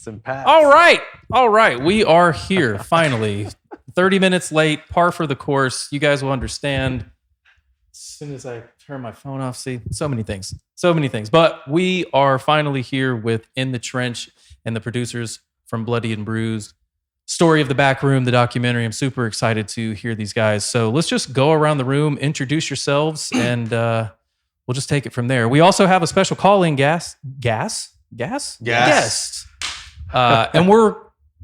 Some pats. All right. We are here finally. 30 minutes late, par for the course. You guys will understand as soon as I turn my phone off. See, so many things. But we are finally here with In the Trench and the producers from Bloody and Bruised. Story of the Back Room, the documentary. I'm super excited to hear these guys. So let's just go around the room, introduce yourselves, and we'll just take it from there. We also have a special call-in guest. And we're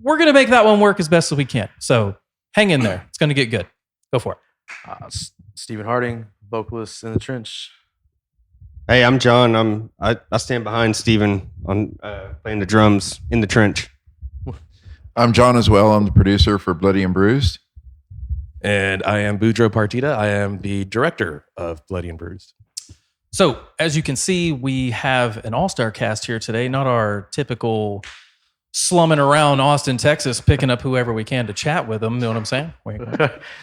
going to make that one work as best as we can. So hang in there. It's going to get good. Go for it. Stephen Harding, vocalist In the Trench. Hey, I'm John. I stand behind Stephen on playing the drums in the trench. I'm John as well. I'm the producer for Bloody and Bruised. And I am Budro Partida. I am the director of Bloody and Bruised. So as you can see, we have an all-star cast here today, not our typical slumming around Austin, Texas, picking up whoever we can to chat with them. You know what I'm saying? Wait.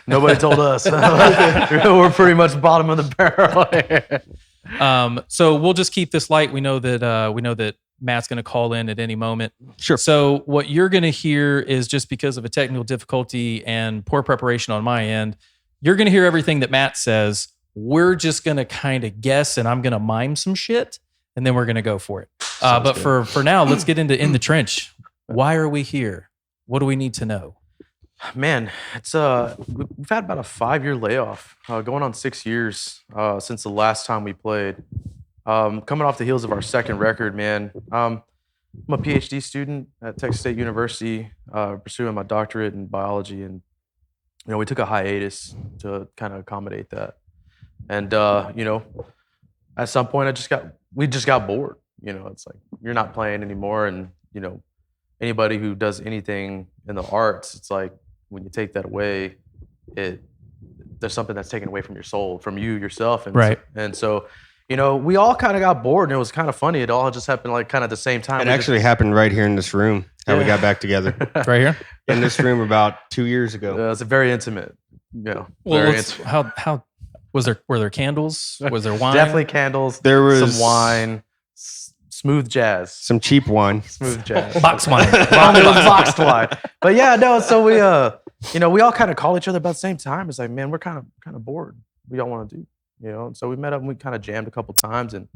Nobody told us. We're pretty much bottom of the barrel. So we'll just keep this light. We know that Matt's going to call in at any moment. Sure. So what you're going to hear is, just because of a technical difficulty and poor preparation on my end, you're going to hear everything that Matt says. We're just going to kind of guess, and I'm going to mime some shit, and then we're going to go for it. But for now, let's get into In the Trench. Why are we here? What do we need to know? Man, it's we've had about a 5-year layoff, going on 6 years since the last time we played. Coming off the heels of our second record, man. I'm a PhD student at Texas State University, pursuing my doctorate in biology, and we took a hiatus to kind of accommodate that. And at some point, we just got bored. It's like, you're not playing anymore, and anybody who does anything in the arts, it's like, when you take that away, there's something that's taken away from your soul, from you yourself, and right. So we all kind of got bored, and it was kind of funny. It all just happened like kind of at the same time. It actually happened right here in this room. How we got back together. Right here in this room about 2 years ago. It was very intimate. Well, very intimate. How were there candles? Was there wine? Definitely candles. There was some wine, smooth jazz, some cheap wine, smooth jazz, box wine, boxed wine. But yeah, no. So we we all kind of call each other about the same time. It's like, man, we're kind of bored. We don't want to do. So we met up and we kind of jammed a couple times, and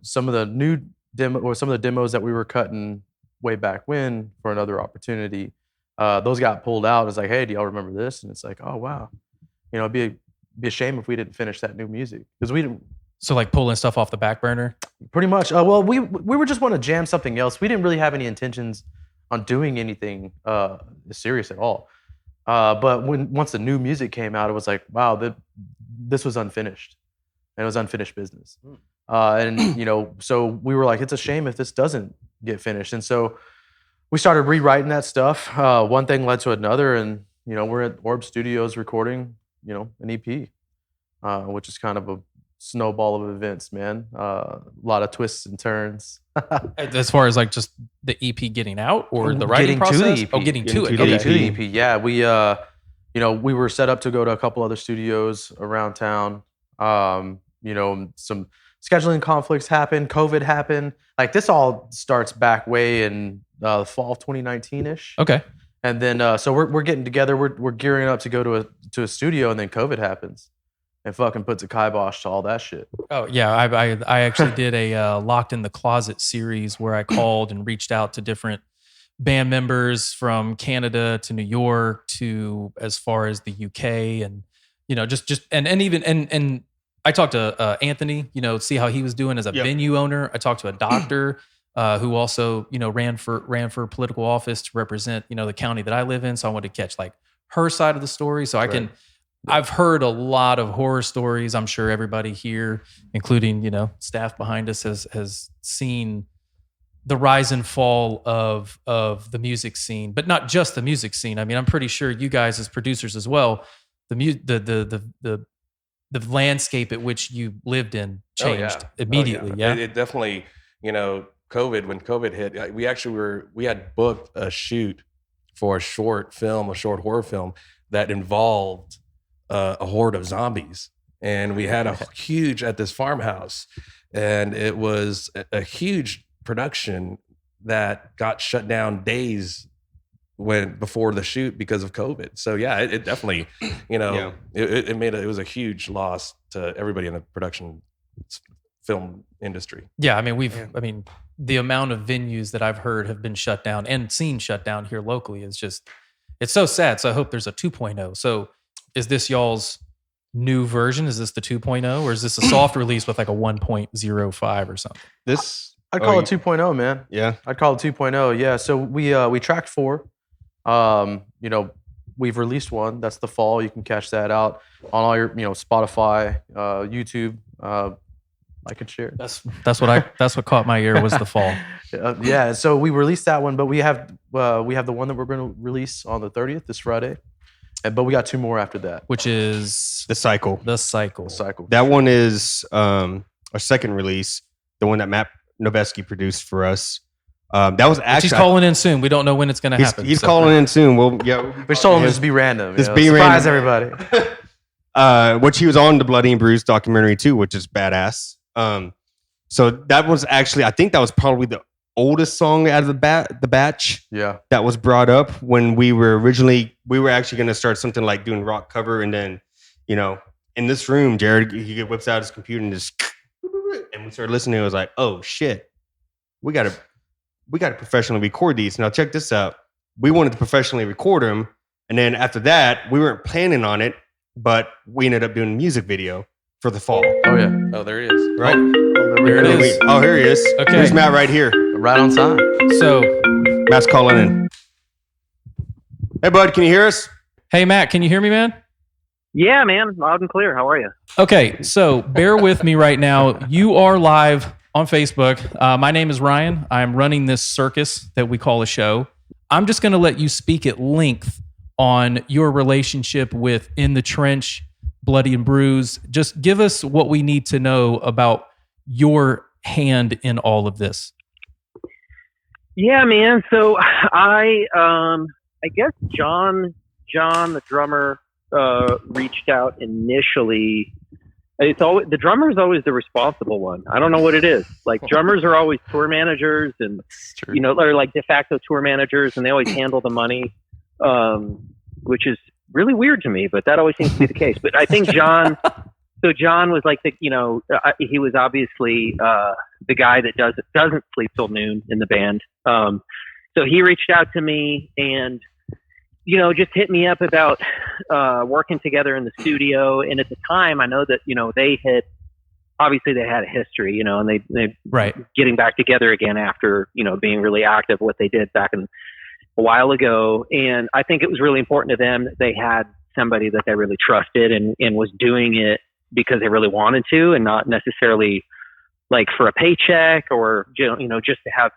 some of the new some of the demos that we were cutting way back when for another opportunity, those got pulled out. It's like, hey, do y'all remember this? And it's like, oh wow, it'd be a shame if we didn't finish that new music, because we didn't. So like pulling stuff off the back burner? Pretty much. Well, we were just want to jam something else. We didn't really have any intentions on doing anything serious at all. But once the new music came out, it was like, wow, this was unfinished, and it was unfinished business. So we were like, it's a shame if this doesn't get finished. And so we started rewriting that stuff. One thing led to another, and we're at Orb Studios recording an EP, which is kind of a snowball of events, man. A lot of twists and turns. As far as like just the EP getting out, or the writing process? To the EP. Getting to to the EP. Yeah, we were set up to go to a couple other studios around town. Some scheduling conflicts happened. COVID happened. Like, this all starts back way in the fall of 2019-ish. Okay. And then so we're getting together. We're gearing up to go to a studio, and then COVID happens, and fucking puts a kibosh to all that shit. Oh yeah, I actually did a Locked in the Closet series where I called and reached out to different band members from Canada to New York to as far as the UK, and and I talked to Anthony, see how he was doing as a venue owner. I talked to a doctor who also ran for political office to represent the county that I live in. So I wanted to catch like her side of the story, so I can. I've heard a lot of horror stories. I'm sure everybody here, including staff behind us, has seen the rise and fall of the music scene, but not just the music scene. I mean, I'm pretty sure you guys as producers as well, the landscape at which you lived in changed immediately. Yeah. It definitely, COVID, when COVID hit, we had booked a shoot for a short horror film that involved a horde of zombies, and we had a huge at this farmhouse, and it was a huge production that got shut down days before the shoot because of COVID. So yeah, it definitely, it was a huge loss to everybody in the production film industry. Yeah, I mean, the amount of venues that I've heard have been shut down and seen shut down here locally is just, it's so sad. So I hope there's a 2.0. So is this y'all's new version? Is this the 2.0 or is this a soft release with like a 1.05 or something? I'd call it 2.0, man. Yeah. I'd call it 2.0. Yeah. So we tracked 4. We've released 1. That's the fall. You can catch that out on all your, Spotify, YouTube. Like and share. That's what caught my ear was the fall. Yeah. So we released that one, but we have the one that we're going to release on the 30th this Friday, but we got 2 more after that, which is The Cycle. The Cycle. That one is our second release, the one that Matt Noveskey produced for us. That was actually he's calling in soon. We don't know when it's going to happen. He's calling in soon. Well, yeah, we told him just be random. Just be surprise random. everybody. Which he was on the Bloody Bruised documentary too, which is badass. So that was actually, I think that was probably the oldest song out of the batch. Yeah, that was brought up when we were actually going to start something like doing rock cover, and then in this room, Jared he whips out his computer and just and we started listening. It was like, oh shit, we got to professionally record these. Now check this out. We wanted to professionally record them, and then after that, we weren't planning on it, but we ended up doing a music video for the fall. Oh yeah. Oh, there he is. Right? There it is. Oh, here he is. Okay. Here's Matt right here. Right on time. So, Matt's calling in. Hey, bud, can you hear us? hey, Matt, can you hear me, man? Yeah, man. Loud and clear. How are you? Okay, so bear with me right now. You are live on Facebook. My name is Ryan. I'm running this circus that we call a show. I'm just going to let you speak at length on your relationship with In the Trench, Bloody and Bruised. Just give us what we need to know about your hand in all of this. Yeah, man. So I guess John, the drummer, reached out initially. It's always the drummer is always the responsible one. I don't know what it is. Like drummers are always tour managers, and or like de facto tour managers, and they always handle the money, which is really weird to me. But that always seems to be the case. But I think John. So John was like he was obviously the guy that doesn't sleep till noon in the band. So he reached out to me and just hit me up about working together in the studio. And at the time, I know that they had a history, and they right getting back together again after being really active what they did back in a while ago. And I think it was really important to them that they had somebody that they really trusted and was doing it because they really wanted to, and not necessarily like for a paycheck or, just to have,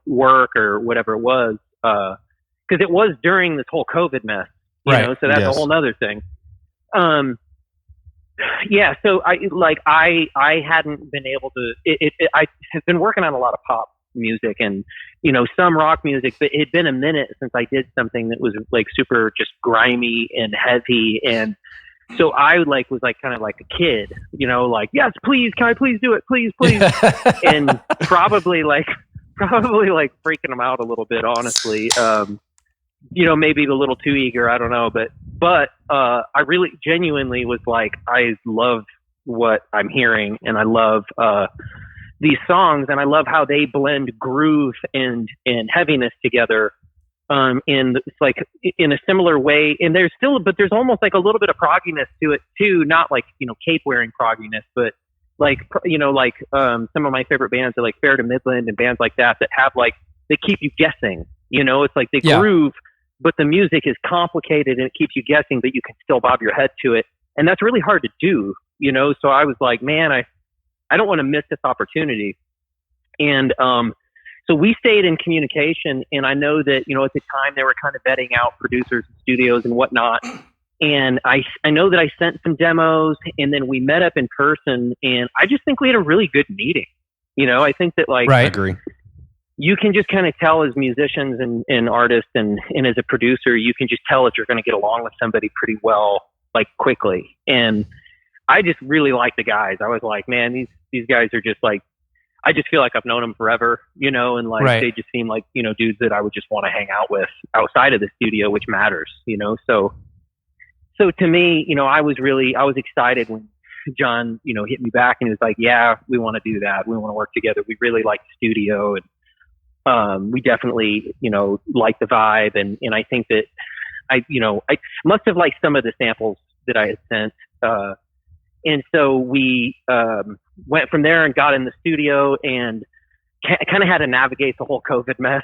work or whatever it was. Cause it was during this whole COVID mess, so that's a whole nother thing. Yeah. So I hadn't been able to, I have been working on a lot of pop music and, some rock music, but it had been a minute since I did something that was like super just grimy and heavy. And so I was kind of like a kid, yes, please, can I please do it? Please. And probably freaking them out a little bit, honestly. Maybe a little too eager. I don't know. But I really genuinely was like, I love what I'm hearing, and I love these songs, and I love how they blend groove and heaviness together. And it's like in a similar way, and there's almost like a little bit of progginess to it too. Not like, cape wearing progginess, but some of my favorite bands are like Fair to Midland and bands like that have they keep you guessing, it's like they groove, but the music is complicated and it keeps you guessing, but you can still bob your head to it. And that's really hard to do, So I was like, man, I don't want to miss this opportunity. And, so we stayed in communication, and I know that, at the time they were kind of vetting out producers and studios and whatnot. And I know that I sent some demos, and then we met up in person, and I just think we had a really good meeting. I think that I agree. You can just kind of tell as musicians and artists and as a producer, you can just tell if you're going to get along with somebody pretty well, quickly. And I just really like the guys. I was like, man, these guys are just like, I just feel like I've known them forever, and like they just seem like, dudes that I would just want to hang out with outside of the studio, which matters, so to me, I was excited when John, hit me back and he was like, yeah, we want to do that. We want to work together. We really like the studio, and we definitely, like the vibe. And I think that I must have liked some of the samples that I had sent. And so we went from there and got in the studio and kind of had to navigate the whole COVID mess,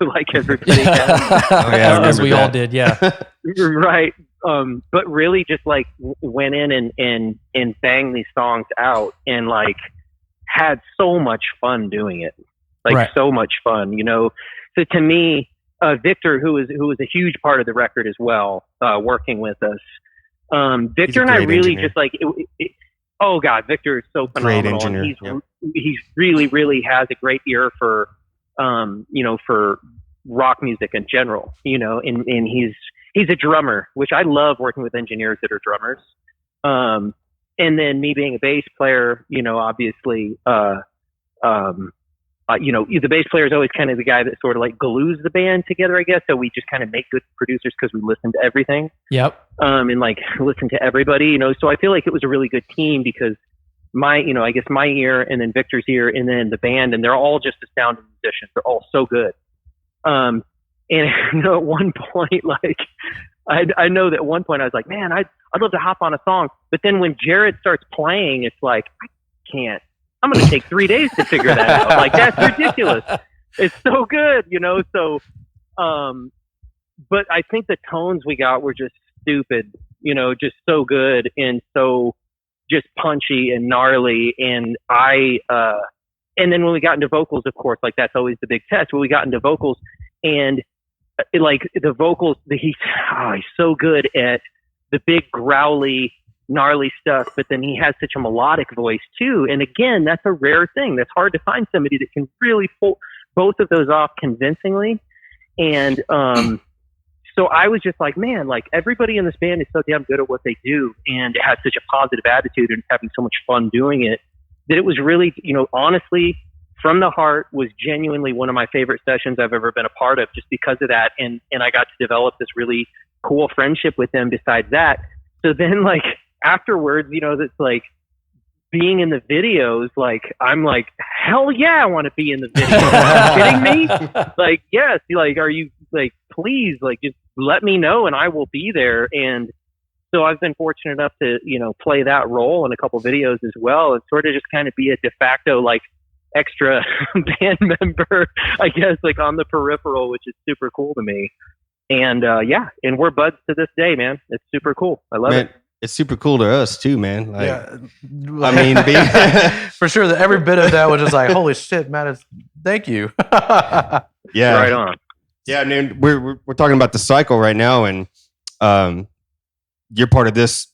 like everybody does. As we all did, yeah. Right. But really just like went in and banged these songs out and like had so much fun doing it. Like so much fun, So to me, Victor, who was a huge part of the record as well, working with us. Victor and I really engineer. Just like, oh God, Victor is so phenomenal. And he's really, really has a great ear for, for rock music in general, and he's a drummer, which I love working with engineers that are drummers. And then me being a bass player, obviously, the bass player is always kind of the guy that sort of like glues the band together, I guess. So we just kind of make good producers because we listen to everything. Yep. And like listen to everybody, So I feel like it was a really good team because my ear and then Victor's ear and then the band, and they're all just astounding musicians. They're all so good. And at one point, like I know that at one point I was like, man, I'd love to hop on a song. But then when Jared starts playing, it's like, I can't. I'm going to take 3 days to figure that out. Like, that's ridiculous. It's so good, So, but I think the tones we got were just stupid, just so good and so just punchy and gnarly. And and then when we got into vocals, of course, like that's always the big test. When we got into vocals and like the vocals, he's so good at the big growly, gnarly stuff, but then he has such a melodic voice too. And again, that's a rare thing. That's hard to find somebody that can really pull both of those off convincingly. And so I was just like, man, like everybody in this band is so damn good at what they do and has such a positive attitude and having so much fun doing it that it was really, honestly, from the heart, was genuinely one of my favorite sessions I've ever been a part of just because of that. And I got to develop this really cool friendship with them besides that. So then like afterwards, that's like being in the videos, like I'm like, hell yeah, I want to be in the video. Are you kidding me? Like, yes, like, are you like, please, like, just let me know and I will be there. And so I've been fortunate enough to, play that role in a couple videos as well, and sort of just kind of be a de facto, like, extra band member, I guess, like on the peripheral, which is super cool to me. And and we're buds to this day, man. It's super cool. I love it. It's super cool to us too, man. Like, yeah, I mean, for sure, that every bit of that was just like, holy shit, man! Thank you. Yeah, right on. Yeah, I mean, we're talking about the cycle right now, and you're part of this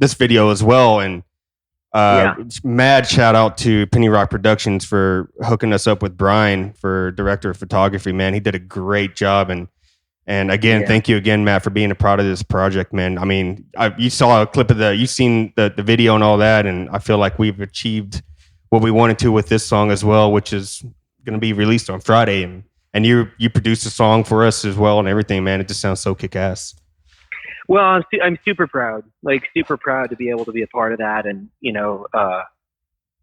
video as well. And mad shout out to PennyRock Productions for hooking us up with Brian for director of photography. Man, he did a great job, and again, thank you again, Matt, for being a part of this project, man. I mean, you saw a clip of you've seen the video and all that, and I feel like we've achieved what we wanted to with this song as well, which is going to be released on Friday. And you produced a song for us as well and everything, man. It just sounds so kick-ass. Well, I'm super proud, like super proud to be able to be a part of that. And,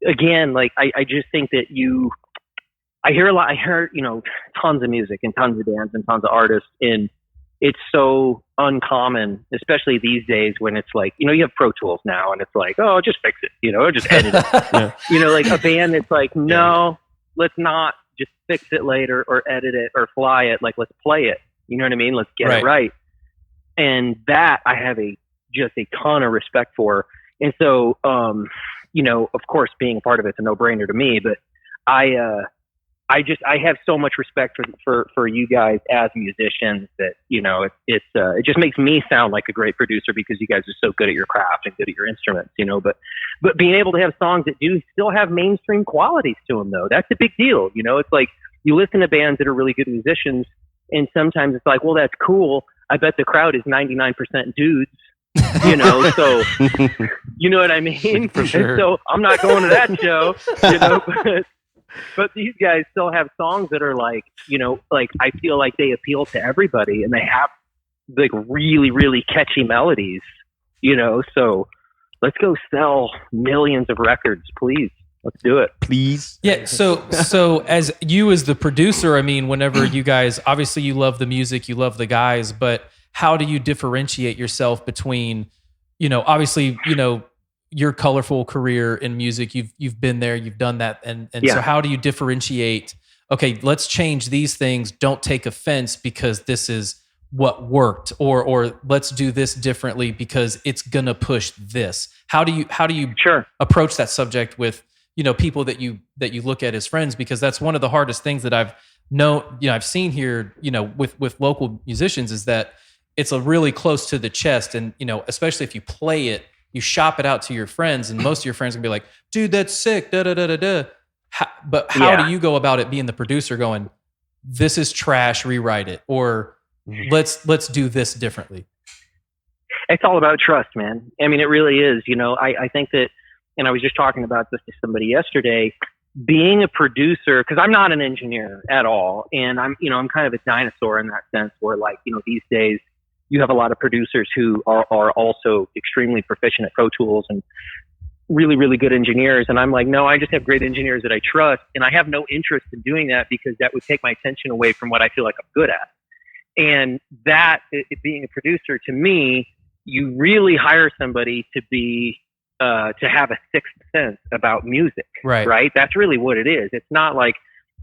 again, like I just think that I hear tons of music and tons of bands and tons of artists, and it's so uncommon, especially these days when it's like, you have Pro Tools now and it's like, oh, just fix it, or just edit it. Like a band that's like, no, let's not just fix it later or edit it or fly it. Like, let's play it. You know what I mean? Let's get it right. And that I have just a ton of respect for. And so, of course, being a part of it's a no-brainer to me, but I have so much respect for you guys as musicians that, it just makes me sound like a great producer because you guys are so good at your craft and good at your instruments, but being able to have songs that do still have mainstream qualities to them, though, that's a big deal. It's like you listen to bands that are really good musicians, and sometimes it's like, well, that's cool. I bet the crowd is 99% dudes, so you know what I mean? For sure. And so I'm not going to that show, But these guys still have songs that are like, like I feel like they appeal to everybody, and they have like really, really catchy melodies, so let's go sell millions of records, please. Let's do it. Please. Yeah. So as the producer, I mean, whenever you guys, obviously you love the music, you love the guys, but how do you differentiate yourself between, obviously, your colorful career in music, you've been there, you've done that. And so how do you differentiate, okay, let's change these things. Don't take offense because this is what worked, or let's do this differently because it's going to push this. How do you approach that subject with, people that you look at as friends? Because that's one of the hardest things that I've seen here, with local musicians, is that it's a really close to the chest. And, especially if you play it, you shop it out to your friends, and most of your friends can be like, dude, that's sick. Da, da, da, da, da. But how do you go about it being the producer going, this is trash, rewrite it, or let's do this differently? It's all about trust, man. I mean, it really is. I think that, and I was just talking about this to somebody yesterday, being a producer, because I'm not an engineer at all. And I'm kind of a dinosaur in that sense where, like, these days you have a lot of producers who are also extremely proficient at Pro Tools and really, really good engineers. And I'm like, no, I just have great engineers that I trust. And I have no interest in doing that because that would take my attention away from what I feel like I'm good at. And that, being a producer, to me, you really hire somebody to be, to have a sixth sense about music, right? That's really what it is. It's not like,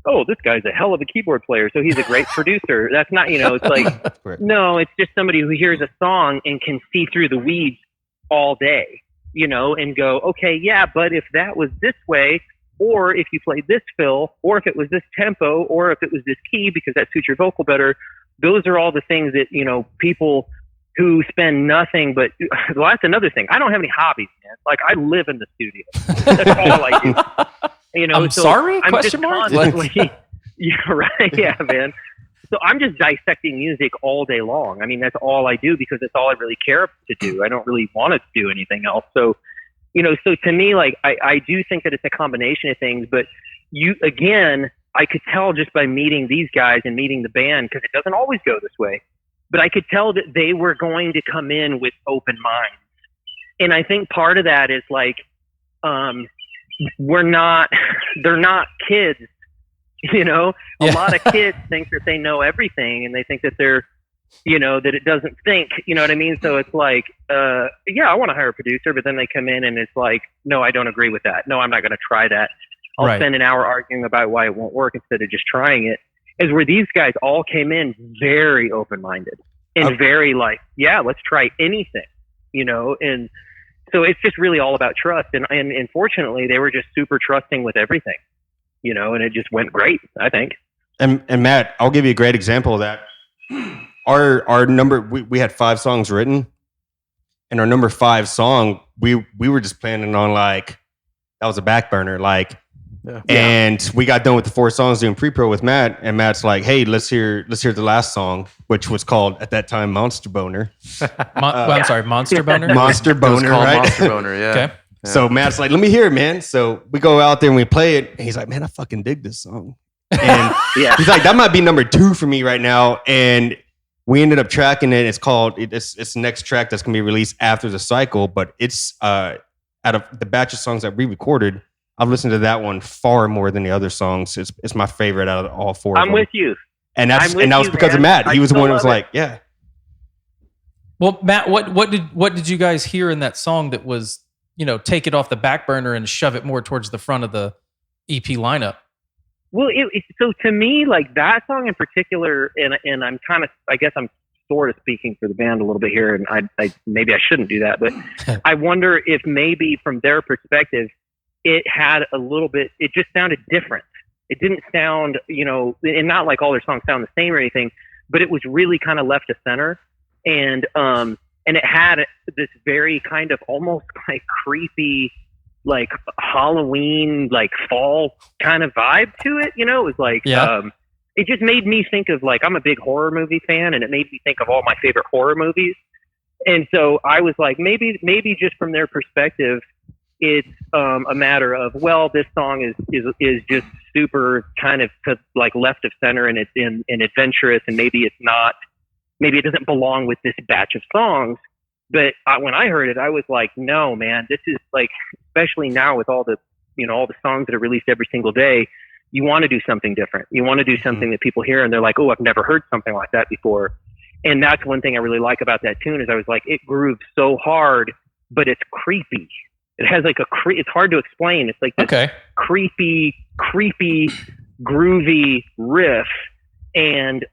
oh, this guy's a hell of a keyboard player, so he's a great producer. That's not, it's like, no, it's just somebody who hears a song and can see through the weeds all day, and go, okay, yeah, but if that was this way, or if you played this fill, or if it was this tempo, or if it was this key because that suits your vocal better, those are all the things that, people who spend nothing but, well, that's another thing. I don't have any hobbies, man. Like, I live in the studio. That's all I do. I'm so sorry? I'm Question mark? Yeah, right. Yeah, man. So I'm just dissecting music all day long. I mean, that's all I do because it's all I really care to do. I don't really want to do anything else. So, so to me, like, I do think that it's a combination of things, but I could tell just by meeting these guys and meeting the band, because it doesn't always go this way, but I could tell that they were going to come in with open minds. And I think part of that is like, they're not kids, A lot of kids think that they know everything, and they think that they're, that it doesn't think, you know what I mean? So it's like, I want to hire a producer, but then they come in and it's like, no, I don't agree with that. No, I'm not going to try that. I'll spend an hour arguing about why it won't work instead of just trying it. Is where these guys all came in very open-minded and very like, yeah, let's try anything, and so it's just really all about trust. And fortunately, they were just super trusting with everything, and it just went great, I think. And Matt, I'll give you a great example of that. Our number, we had 5 songs written, and our number 5 song, we were just planning on, like, that was a back burner, like. Yeah. And we got done with the 4 songs doing pre-pro with Matt, and Matt's like, "Hey, let's hear the last song," which was called at that time Monster Boner. I'm sorry, Monster Boner. Monster Boner, right? Monster Boner, yeah. Okay. Yeah. So Matt's like, "Let me hear it, man." So we go out there and we play it, and he's like, "Man, I fucking dig this song." And he's like, "That might be number 2 for me right now." And we ended up tracking it. It's called it's the next track that's gonna be released after the cycle, but it's out of the batch of songs that we recorded, I've listened to that one far more than the other songs. It's my favorite out of all 4 of them. I'm with you. And that was because of Matt. He was the one who was like, yeah. Well, Matt, what did you guys hear in that song that was, take it off the back burner and shove it more towards the front of the EP lineup? Well, so to me, like, that song in particular, and I'm kind of, I guess I'm sort of speaking for the band a little bit here, and I maybe I shouldn't do that, but I wonder if maybe from their perspective, it had a little bit, it just sounded different. It didn't sound, and not like all their songs sound the same or anything, but it was really kind of left to center. And it had this very kind of almost like creepy, like Halloween, like fall kind of vibe to it. It was like, it just made me think of, like, I'm a big horror movie fan, and it made me think of all my favorite horror movies. And so I was like, maybe just from their perspective, it's a matter of, well, this song is just super kind of like left of center, and it's in adventurous, and maybe it doesn't belong with this batch of songs. But when I heard it, I was like, no, man, this is like, especially now with all the songs that are released every single day, you want to do something different. You want to do something that people hear and they're like, oh, I've never heard something like that before. And that's one thing I really like about that tune is I was like, it grooves so hard, but it's creepy. It has like it's hard to explain. It's like this creepy, groovy riff. And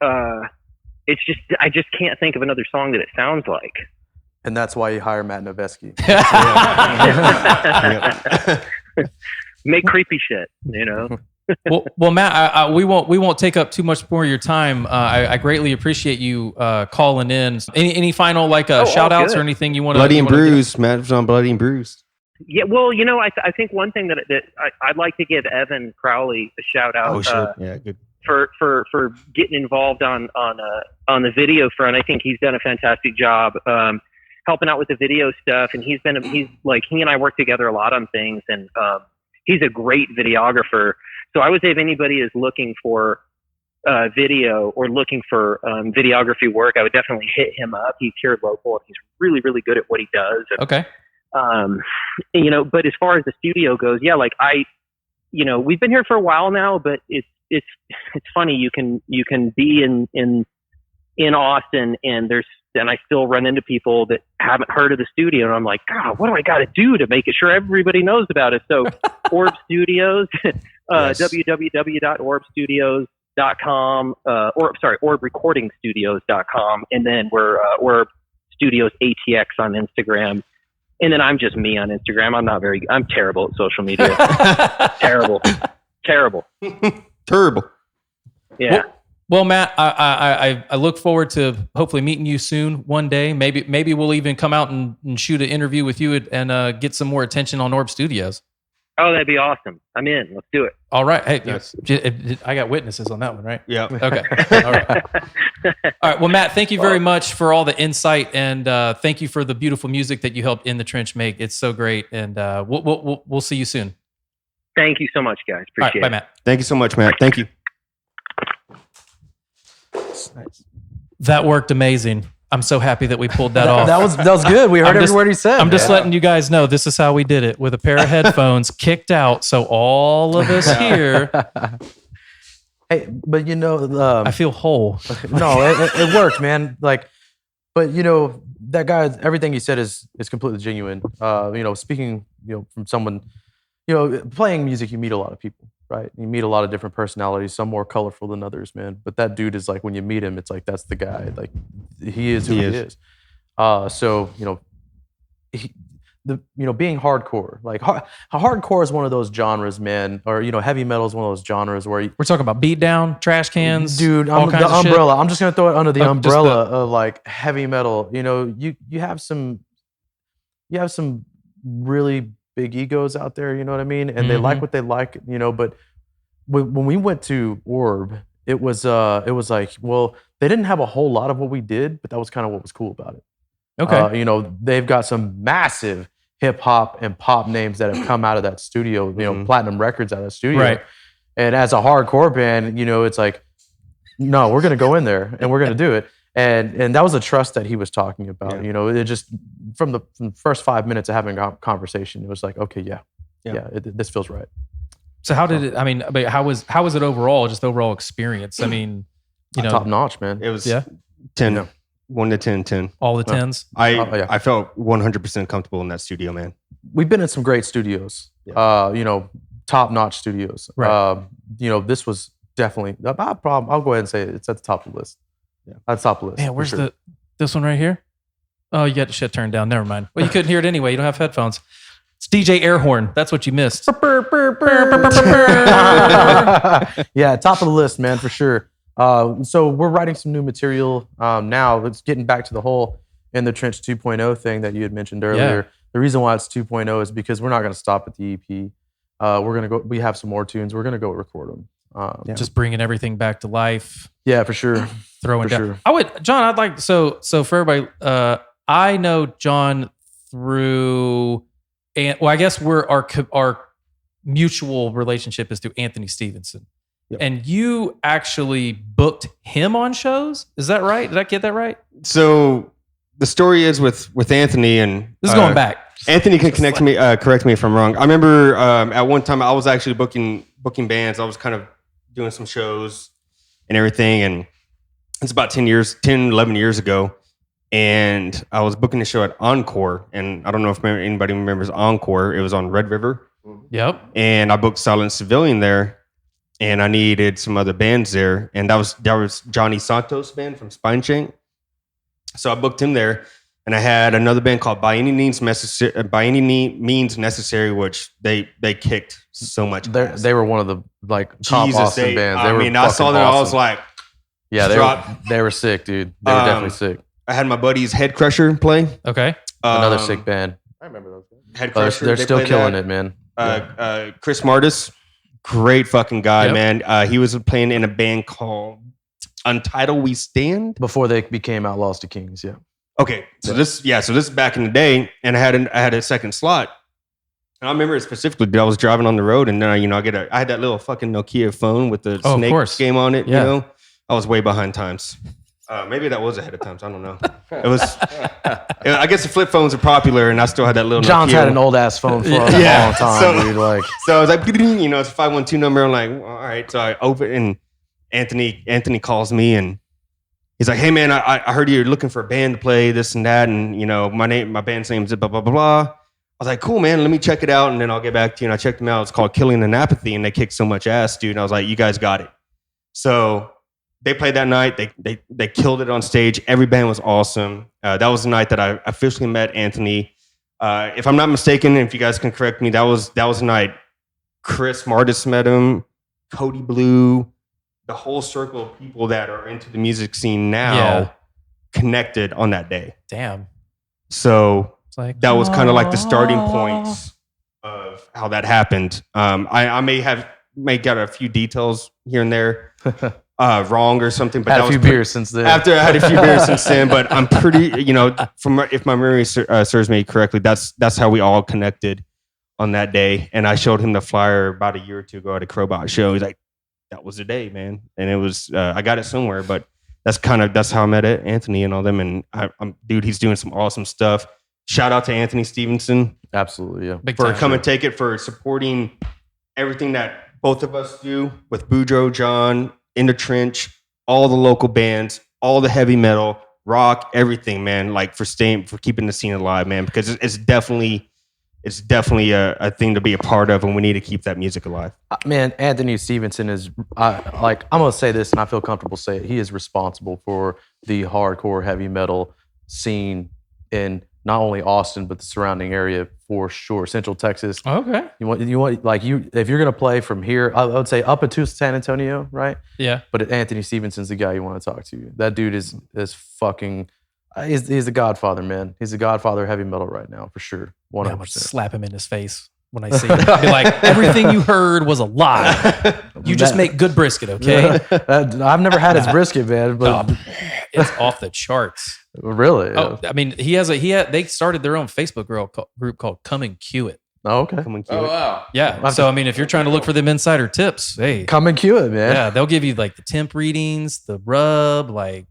it's just, I just can't think of another song that it sounds like. And that's why you hire Matt Noveskey. Make creepy shit, you know? well, Matt, we won't take up too much more of your time. I greatly appreciate you calling in. Any final shout outs or anything you want to? Bloody and Bruised. Matt's on Bloody and Bruised. Yeah, well, you know, I think one thing that I'd like to give Evan Crowley a shout out. Oh, sure. Yeah, good. For getting involved on the video front. I think he's done a fantastic job helping out with the video stuff, and he and I work together a lot on things, and he's a great videographer. So I would say if anybody is looking for video or looking for videography work, I would definitely hit him up. He's here local, and he's really, really good at what he does. And, okay. You know, but as far as the studio goes, yeah, like we've been here for a while now, but it's funny. You can be in Austin, and I still run into people that haven't heard of the studio, and I'm like, God, what do I got to do to make it sure everybody knows about it? So Orb Studios, yes. www.orbstudios.com, Orb Recording Studios.com, and then we're Orb Studios ATX on Instagram. And then I'm just me on Instagram. I'm terrible at social media. Terrible. Yeah. Well, Matt, I look forward to hopefully meeting you soon one day. Maybe we'll even come out and shoot an interview with you and get some more attention on Orb Studios. Oh, that'd be awesome. I'm in. Let's do it. All right. Hey, yes. I got witnesses on that one, right? Yeah. Okay. All right. All right. Well, Matt, thank you very much for all the insight, and thank you for the beautiful music that you helped In the Trench make. It's so great, and we'll see you soon. Thank you so much, guys. Appreciate it. Bye, Matt. Thank you so much, Matt. Thank you. Nice. That worked amazing. I'm so happy that we pulled that off. That was good. We heard every word he said. I'm just letting you guys know this is how we did it, with a pair of headphones kicked out, so all of us here. Hey, but you know, I feel whole. No, it worked, man. Like, but you know, that guy, everything he said is completely genuine. You know, speaking, you know, from someone, you know, playing music, you meet a lot of people, right? You meet a lot of different personalities, some more colorful than others, man. But that dude is like, when you meet him, it's like, that's the guy. Like, he is who he is. So, you know, being hardcore, like hardcore is one of those genres, man. Or, you know, heavy metal is one of those genres where we're talking about beatdown, trash cans, dude. All kinds the of umbrella. shit. I'm just gonna throw it under the umbrella of like heavy metal. You know, you have some really big egos out there. You know what I mean? And they like what they like. You know, but when we went to Orb, it was like, well, they didn't have a whole lot of what we did, but that was kind of what was cool about it. Okay. You know, they've got some massive hip hop and pop names that have come out of that studio, you know, platinum records out of that studio. Right. And as a hardcore band, you know, it's like, no, we're going to go in there and we're going to do it. And that was a trust that he was talking about. You know, it just, from the first 5 minutes of having a conversation, it was like, okay, this feels right. So how did it, I mean, how was it overall, just the overall experience? I mean, you know, top notch, man. It was 10. 1 to 10, 10. All the 10s? I felt 100% comfortable in that studio, man. We've been in some great studios, you know, top-notch studios. Right. You know, this was definitely, I'll go ahead and say it's at the top of the list. Yeah. At the top of the list. Man, where's this one right here? Oh, you got the shit turned down. Never mind. Well, you couldn't hear it anyway. You don't have headphones. It's DJ Airhorn. That's what you missed. Yeah, top of the list, man, for sure. So we're writing some new material now. It's getting back to the whole In the Trench 2.0 thing that you had mentioned earlier. Yeah. The reason why it's 2.0 is because we're not going to stop at the EP. We're gonna go. We have some more tunes. We're gonna go record them. Just bringing everything back to life. Yeah, for sure. Throwing For down. sure. I would, John. I'd like so for everybody. I know John through and well, I guess our mutual relationship is through Anthony Stevenson. Yep. And you actually booked him on shows. Is that right? Did I get that right? So the story is with Anthony, and This is going back. Anthony can correct me if I'm wrong. I remember at one time I was actually booking bands. I was kind of doing some shows and everything, and it's about 10, 11 years ago. And I was booking a show at Encore, and I don't know if anybody remembers Encore. It was on Red River. Yep. And I booked Silent Civilian there, and I needed some other bands there, and that was Johnny Santos' band from Spineshank. So I booked him there, and I had another band called By Any Means Necessary, which they kicked so much. They were one of the top Austin bands. I saw them. Awesome. I was like, yeah, they were sick, dude. They were definitely sick. I had my buddies Head Crusher play. Okay. Another sick band. I remember those guys. Head Crusher. They're still killing it, man. Chris Martis, great fucking guy, man. He was playing in a band called Untitled We Stand Before they became Outlaws to Kings, yeah. Okay, so this is back in the day, and I had a second slot. And I remember it specifically. I was driving on the road, and then I had that little fucking Nokia phone with the snake game on it. Yeah. You know, I was way behind times. Maybe that was ahead of times. I don't know. It was. I guess the flip phones are popular, and I still had that little. John's Nokia. had an old ass phone for a long time, dude. So I was like, it's a 512 number. I'm like, all right. So I open, and Anthony calls me, and he's like, hey man, I heard you're looking for a band to play this and that, and my band's name is blah blah blah blah. I was like, cool man, let me check it out, and then I'll get back to you. And I checked them out. It's called Killing and Apathy, and they kicked so much ass, dude. And I was like, you guys got it. So they played that night. They killed it on stage. Every band was awesome. That was the night that I officially met Anthony. If I'm not mistaken, if you guys can correct me, that was the night Chris Martis met him, Cody Blue, the whole circle of people that are into the music scene now connected on that day. Damn. So It's like, that was kind of like the starting points of how that happened. I may got a few details here and there wrong or something, but Had that a few was beers since then. after I had a few beers since then. But I'm pretty, if my memory serves me correctly, that's how we all connected on that day. And I showed him the flyer about a year or two ago at a Crowbot show. He's like, that was the day, man. And it was, I got it somewhere, but that's how I met Anthony and all them. And dude, he's doing some awesome stuff. Shout out to Anthony Stevenson. Absolutely, yeah. Big For time. Come and Take It, for supporting everything that both of us do with Budro, John, In the Trench, all the local bands, all the heavy metal, rock, everything, man. Like for keeping the scene alive, man. Because it's definitely a thing to be a part of, and we need to keep that music alive. Man, Anthony Stevenson is I'm gonna say this, and I feel comfortable saying it. He is responsible for the hardcore heavy metal scene in not only Austin but the surrounding area for sure. Central Texas. Okay. If you're gonna play from here, I would say up into San Antonio, right? Yeah. But Anthony Stevenson's the guy you want to talk to. That dude is fucking. He's the godfather, man. He's the godfather of heavy metal right now, for sure. 100%. I'm gonna slap him in his face when I see him. Be like, everything you heard was a lie. You just make good brisket, okay? I've never had his brisket, man, but It's off the charts. really. Oh, I mean, they started their own Facebook group called Come and Cue It. Oh, okay. Come and cue Oh it. wow. Yeah. So I mean, if you're trying to look for them insider tips, hey, Come and cue it, man. yeah, they'll give you like the temp readings, the rub, like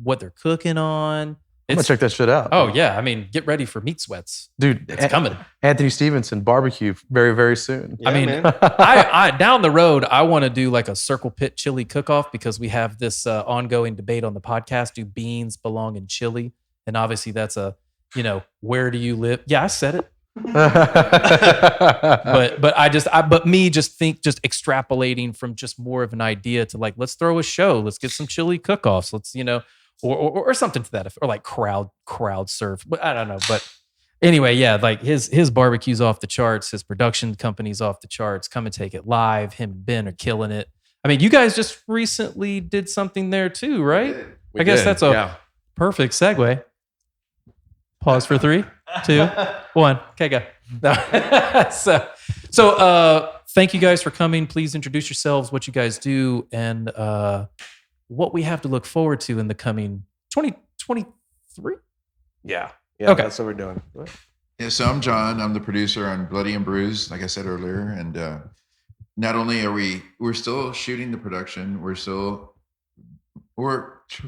what they're cooking on. I'm gonna check that shit out. Oh yeah, I mean, get ready for meat sweats. dude, It's coming. Anthony Stevenson barbecue very, very soon. Yeah, I mean, man. I down the road, I want to do like a circle pit chili cook-off because we have this ongoing debate on the podcast. Do beans belong in chili? And obviously, that's where do you live? Yeah, I said it. But me just extrapolating from just more of an idea to like, let's throw a show. Let's get some chili cook-offs. Let's or something to that effect, or like crowd surf. But I don't know. But anyway, yeah, like his barbecue's off the charts. His production company's off the charts. Come and Take It live. Him and Ben are killing it. I mean, you guys just recently did something there too, right? We I guess did, that's a yeah. perfect segue. Pause for 3, 2, 1. Okay, go. No. So thank you guys for coming. Please introduce yourselves, what you guys do, and what we have to look forward to in the coming 2023. Yeah. Okay. That's what we're doing. Yeah, so I'm John. I'm the producer on Bloody and Bruised, like I said earlier. And not only are we're still shooting the production, we're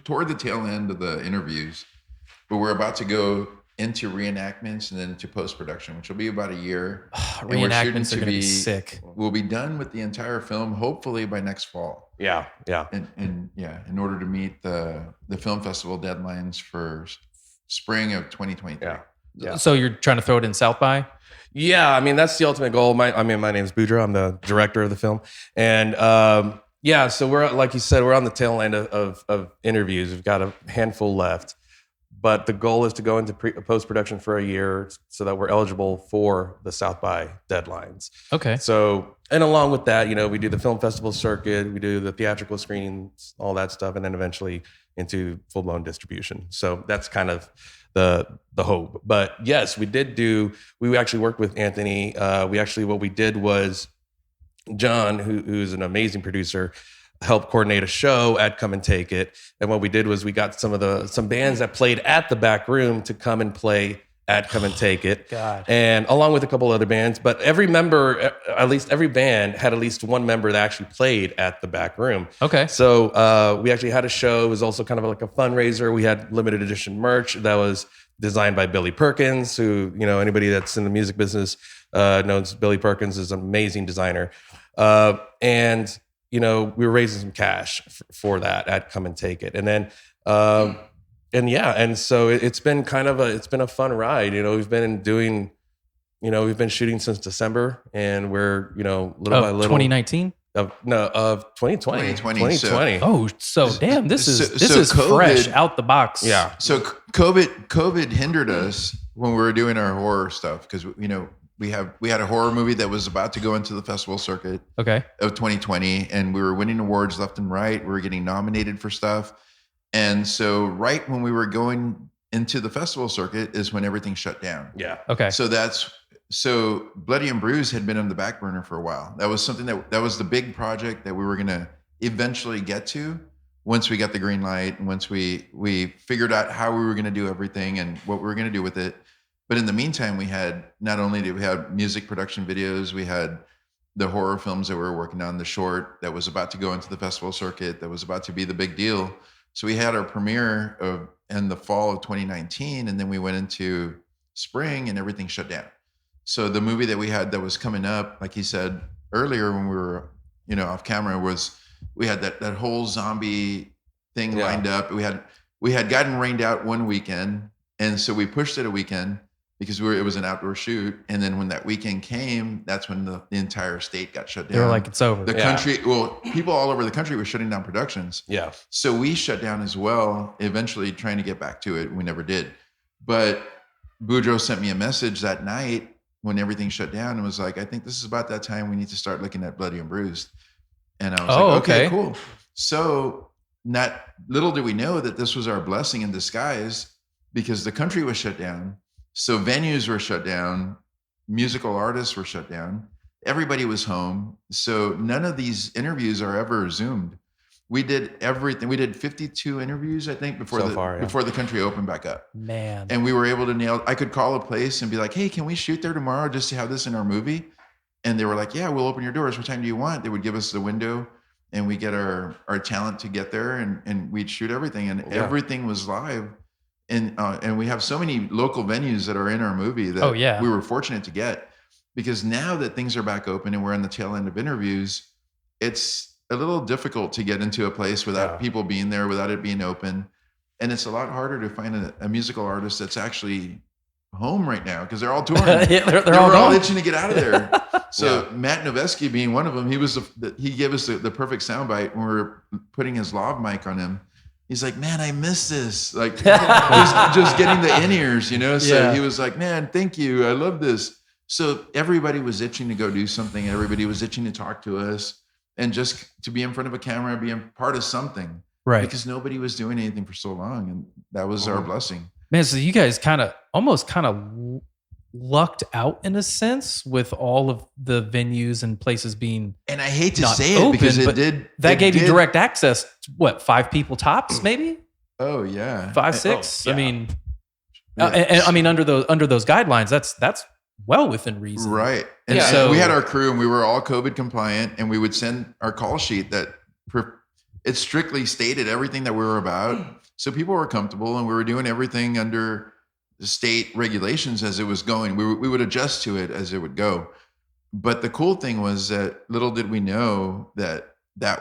toward the tail end of the interviews, but we're about to go into reenactments and then to post-production, which will be about a year. Reenactments are going to be sick. We'll be done with the entire film, hopefully by next fall. Yeah. And in order to meet the film festival deadlines for spring of 2023. Yeah. So you're trying to throw it in South by? Yeah, I mean that's the ultimate goal. My name's Budro. I'm the director of the film, and so we're, like you said, we're on the tail end of interviews. We've got a handful left, but the goal is to go into post production for a year so that we're eligible for the South by deadlines. Okay. So, and along with that, we do the film festival circuit, we do the theatrical screenings, all that stuff, and then eventually into full blown distribution. So that's kind of the hope. But yes, we actually worked with Anthony. What we did was John, who's an amazing producer, helped coordinate a show at Come and Take It. And what we did was we got some bands that played at the back room to come and play at Come and Take It. God. And along with a couple other bands, but every member, at least every band had at least one member that actually played at the back room. Okay. So we actually had a show. It was also kind of like a fundraiser. We had limited edition merch that was designed by Billy Perkins, who, anybody that's in the music business knows Billy Perkins is an amazing designer. And we were raising some cash for that at Come and Take It. And then, and so it's been it's been a fun ride. We've been shooting since December, and we're, little by little. 2019? Of 2020. 2020. So damn, this is COVID, fresh out the box. Yeah. So COVID hindered us when we were doing our horror stuff because, we had a horror movie that was about to go into the festival circuit of 2020, and we were winning awards left and right. We were getting nominated for stuff. And so right when we were going into the festival circuit is when everything shut down. Yeah. Okay. So Bloody and Bruised had been on the back burner for a while. That was something that was the big project that we were going to eventually get to once we got the green light and once we figured out how we were going to do everything and what we were going to do with it. But in the meantime, not only did we have music production videos, we had the horror films that we were working on, the short that was about to go into the festival circuit, that was about to be the big deal. So we had our premiere in the fall of 2019, and then we went into spring and everything shut down. So the movie that we had that was coming up, like he said earlier when we were, off camera, was we had that whole zombie thing lined up. We had gotten rained out one weekend, and so we pushed it a weekend because it was an outdoor shoot. And then when that weekend came, that's when the entire state got shut down. They were like, it's over. The country, people all over the country were shutting down productions. Yeah. So we shut down as well, eventually trying to get back to it. We never did. But Budro sent me a message that night when everything shut down and was like, I think this is about that time we need to start looking at Bloody and Bruised. And I was like, okay, cool. So not little did we know that this was our blessing in disguise because the country was shut down. So venues were shut down, musical artists were shut down, everybody was home. So none of these interviews are ever Zoomed. We did everything. We did 52 interviews, I think, before the country opened back up. Man. And we were able to I could call a place and be like, hey, can we shoot there tomorrow just to have this in our movie? And they were like, yeah, we'll open your doors. What time do you want? They would give us the window and we get our talent to get there and we'd shoot everything. And everything was live. And we have so many local venues that are in our movie that we were fortunate to get, because now that things are back open and we're on the tail end of interviews, it's a little difficult to get into a place without people being there, without it being open. And it's a lot harder to find a musical artist that's actually home right now because they're all touring. they're all itching to get out of there. So Matt Noveskey being one of them, he gave us the perfect soundbite when we were putting his lav mic on him. He's like, man, I miss this. Like just getting the in-ears, So he was like, man, thank you. I love this. So everybody was itching to go do something. Everybody was itching to talk to us and just to be in front of a camera, be a part of something. Right. Because nobody was doing anything for so long. And that was our blessing. Man, so you guys almost lucked out in a sense with all of the venues and places being and I hate to not say open, it because that gave you direct access to 5 people tops maybe? Oh yeah. 5, 6? I mean, And I mean, under those guidelines, that's well within reason. Right. And Yeah. so we had our crew and we were all COVID compliant, and we would send our call sheet that it strictly stated everything that we were about. So people were comfortable, and we were doing everything under the state regulations as it was going. We would adjust to it as it would go. But the cool thing was that little did we know that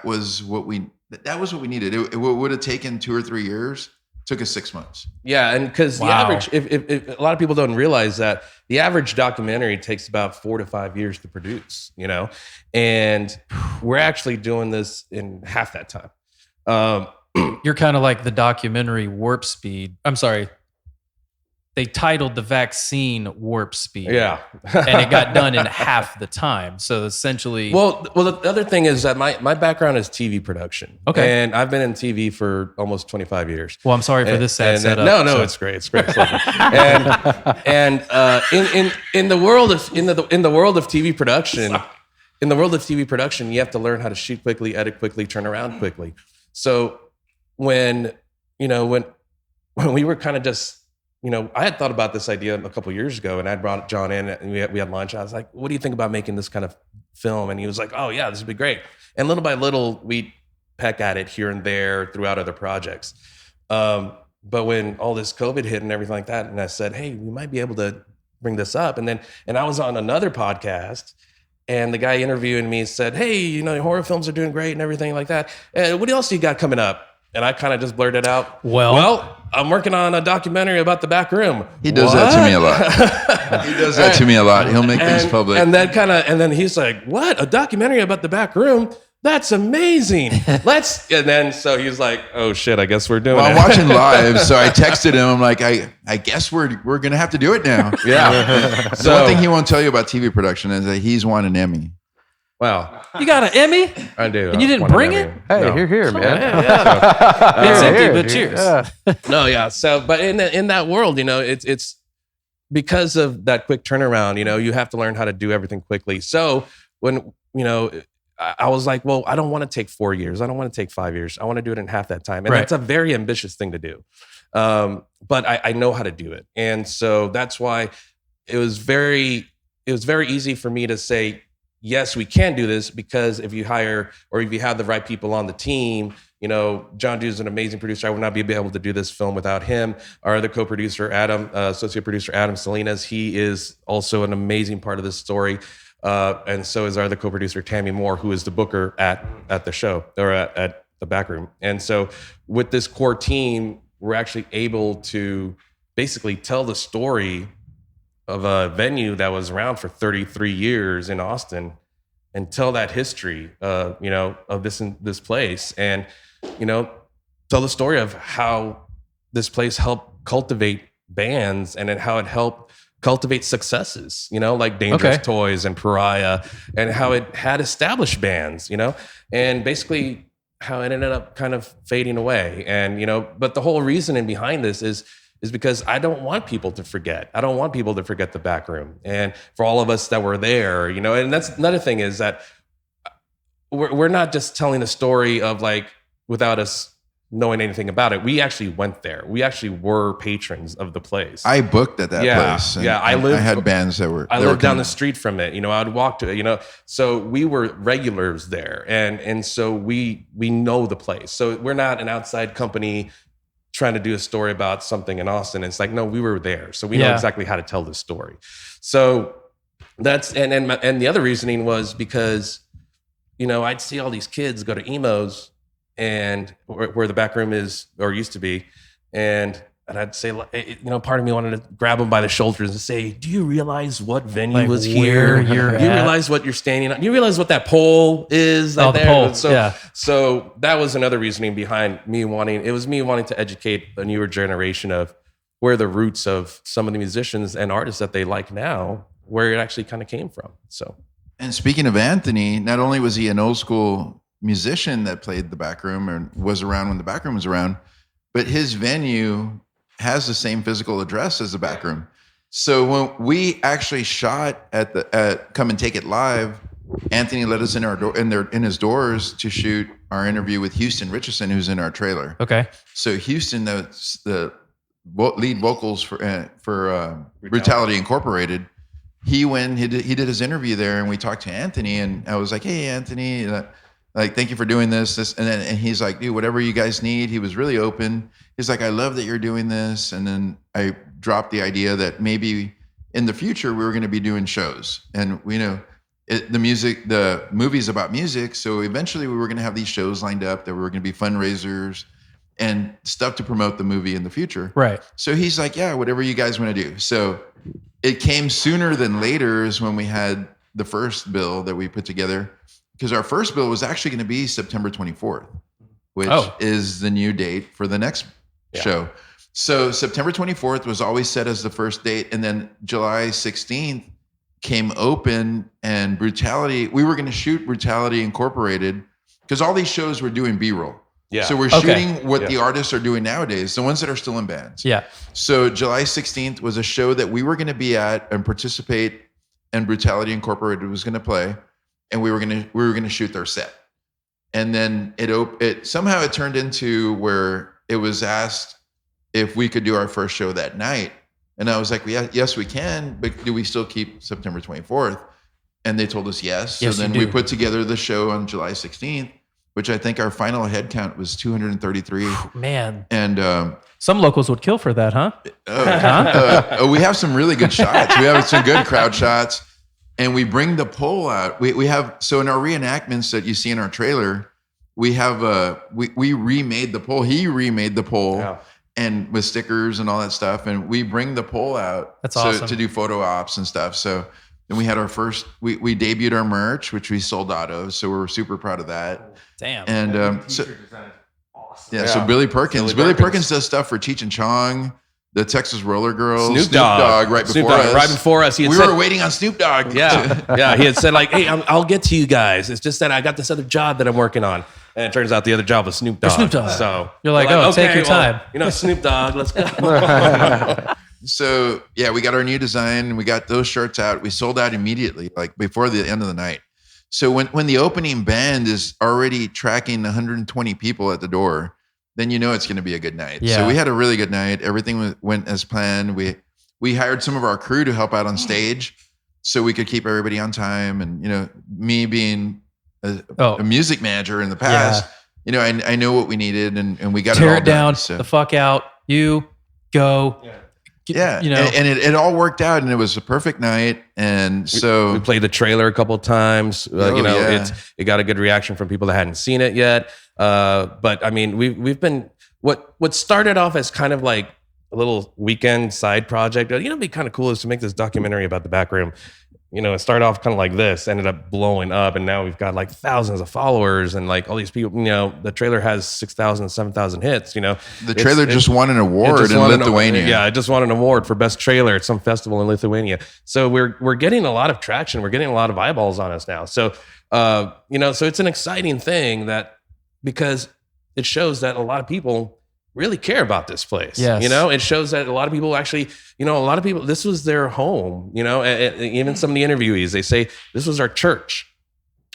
was what we needed. It would have taken 2 or 3 years. Took us 6 months. Yeah, and because the Wow. average, if a lot of people don't realize that the average documentary takes about 4 to 5 years to produce, and we're actually doing this in half that time. You're kind of like the documentary Warp Speed. I'm sorry. They titled the vaccine Warp Speed. Yeah, And it got done in half the time. So essentially, Well, the other thing is that my background is TV production. Okay. And I've been in TV for almost 25 years. well, I'm sorry for this sad And- setup. No, So- it's great. It's great. It's lovely. and in the world of TV production, you have to learn how to shoot quickly, edit quickly, turn around quickly. So when we were kind of just, I had thought about this idea a couple years ago, and I brought John in, and we had lunch. I was like, "What do you think about making this kind of film?" And he was like, "Oh yeah, this would be great." And little by little, we peck at it here and there throughout other projects. But when all this COVID hit and everything like that, and I said, "Hey, we might be able to bring this up," and I was on another podcast, and the guy interviewing me said, "Hey, horror films are doing great and everything like that. What else you got coming up?" And I kind of just blurted out, "Well, I'm working on a documentary about the back room." He does that to me a lot. He does that to me a lot. He'll make things public. And then he's like, "What? A documentary about the back room? That's amazing. And then so he's like, "Oh shit, I guess we're doing I'm it." watching live, so I texted him. I'm like, I guess we're gonna have to do it now. Yeah. The one thing he won't tell you about TV production is that he's won an Emmy. Wow. You got an Emmy? I do. And you didn't One of bring them. it? Hey, No. here, man. It's empty, Here, but dude. cheers. Yeah. No, yeah. So, but in that world, it's because of that quick turnaround. You have to learn how to do everything quickly. So when I was like, well, I don't want to take 4 years. I don't want to take 5 years. I want to do it in half that time, and Right. that's a very ambitious thing to do. But I know how to do it, and so that's why it was very easy for me to say, yes, we can do this, because if you hire or if you have the right people on the team, John Du's an amazing producer. I would not be able to do this film without him. Our other co-producer, Adam, associate producer, Adam Salinas, he is also an amazing part of this story. And so is our other co-producer, Tammy Moore, who is the booker at the show, or at the back room. And so with this core team, we're actually able to basically tell the story of a venue that was around for 33 years in Austin, and tell that history, of this place, and tell the story of how this place helped cultivate bands, and then how it helped cultivate successes, like Dangerous Okay. Toys and Pariah, and how it had established bands, and basically how it ended up kind of fading away. And but the whole reasoning behind this is because I don't want people to forget. I don't want people to forget the back room. And for all of us that were there, and that's another thing, is that we're not just telling the story of without us knowing anything about it. We actually went there. We actually were patrons of the place. I booked at that place. and Yeah, I had bands that were. I that were lived down coming. the street from it. I would walk to it. So we were regulars there, and so we know the place. So we're not an outside company trying to do a story about something in Austin. It's like, no, we were there, so we know Yeah. exactly how to tell the story. So that's and the other reasoning was because I'd see all these kids go to emos, and where the back room is or used to be, and I'd say, part of me wanted to grab them by the shoulders and say, "Do you realize what venue was where here? you're Do you at? realize what you're standing on? Do you realize what that pole is?" Oh, the pole. So, Yeah. so that was another reasoning behind me wanting to educate a newer generation of where the roots of some of the musicians and artists that they like now, where it actually kind of came from. So, And speaking of Anthony, not only was he an old school musician that played the back room or was around when the back room was around, but his venue has the same physical address as the back room. So when we actually shot at Come and Take It Live, Anthony let us in his doors to shoot our interview with Houston Richardson, who's in our trailer. Okay. So Houston, the lead vocals for Brutality Incorporated. He did his interview there, and we talked to Anthony, and I was like, "Hey, Anthony, like, thank you for doing this." And he's like, "Dude, whatever you guys need." He was really open. He's like, "I love that you're doing this." And then I dropped the idea that maybe in the future we were going to be doing shows, and the movie's about music, so eventually we were going to have these shows lined up that were going to be fundraisers and stuff to promote the movie in the future. Right. So he's like, "Yeah, whatever you guys want to do." So it came sooner than later is when we had the first bill that we put together, because our first bill was actually going to be September 24th, which is the new date for the next show. So September 24th was always set as the first date, and then July 16th came open, and we were going to shoot Brutality Incorporated, because all these shows were doing B-roll. Yeah. So we're shooting what the artists are doing nowadays, the ones that are still in bands. Yeah. So July 16th was a show that we were going to be at and participate, and Brutality Incorporated was going to play, and we were going to shoot their set. And then it somehow it turned into where it was asked if we could do our first show that night. And I was like, yes, we can, but do we still keep September 24th? And they told us yes. So then we put together the show on July 16th, which I think our final head count was 233. Man. And some locals would kill for that, huh? We have some really good shots. We have some good crowd shots. And we bring the pole out. We have, so in our reenactments that you see in our trailer, we have we remade the pole. He remade the pole. And with stickers and all that stuff, and we bring the pole out. That's awesome. To do photo ops and stuff. So then we had our first, we debuted our merch, which we sold out of. So we're super proud of that. Damn. And so Billy Perkins does stuff for Cheech and Chong, the Texas Roller Girls, Snoop Dogg right before us. We were waiting on Snoop Dogg. Yeah. He had said like, "Hey, I'll get to you guys. It's just that I got this other job that I'm working on." And it turns out the other job was Snoop Dogg. So you're like, take your time. Snoop Dogg, let's go. So we got our new design, and we got those shirts out. We sold out immediately, like before the end of the night. So when the opening band is already tracking 120 people at the door, then you know it's going to be a good night. Yeah. So we had a really good night. Everything went as planned. We hired some of our crew to help out on stage, so we could keep everybody on time. And me being a music manager in the past, I know what we needed, and we got tear it all it down, done, so. the fuck out. You go. Yeah. And it all worked out, and it was a perfect night. And so we played the trailer a couple of times. It got a good reaction from people that hadn't seen it yet. But I mean, we've been what started off as kind of like a little weekend side project. It'd be kind of cool is to make this documentary about the back room. It started off kind of like this, ended up blowing up, and now we've got like thousands of followers and like all these people. The trailer has 6,000, 7,000 hits. The trailer just won an award in Lithuania. It just won an award for best trailer at some festival in Lithuania. So we're getting a lot of traction. We're getting a lot of eyeballs on us now. So so it's an exciting thing because it shows that a lot of people really care about this place. Yes. It shows that a lot of people actually, this was their home, even some of the interviewees, they say this was our church.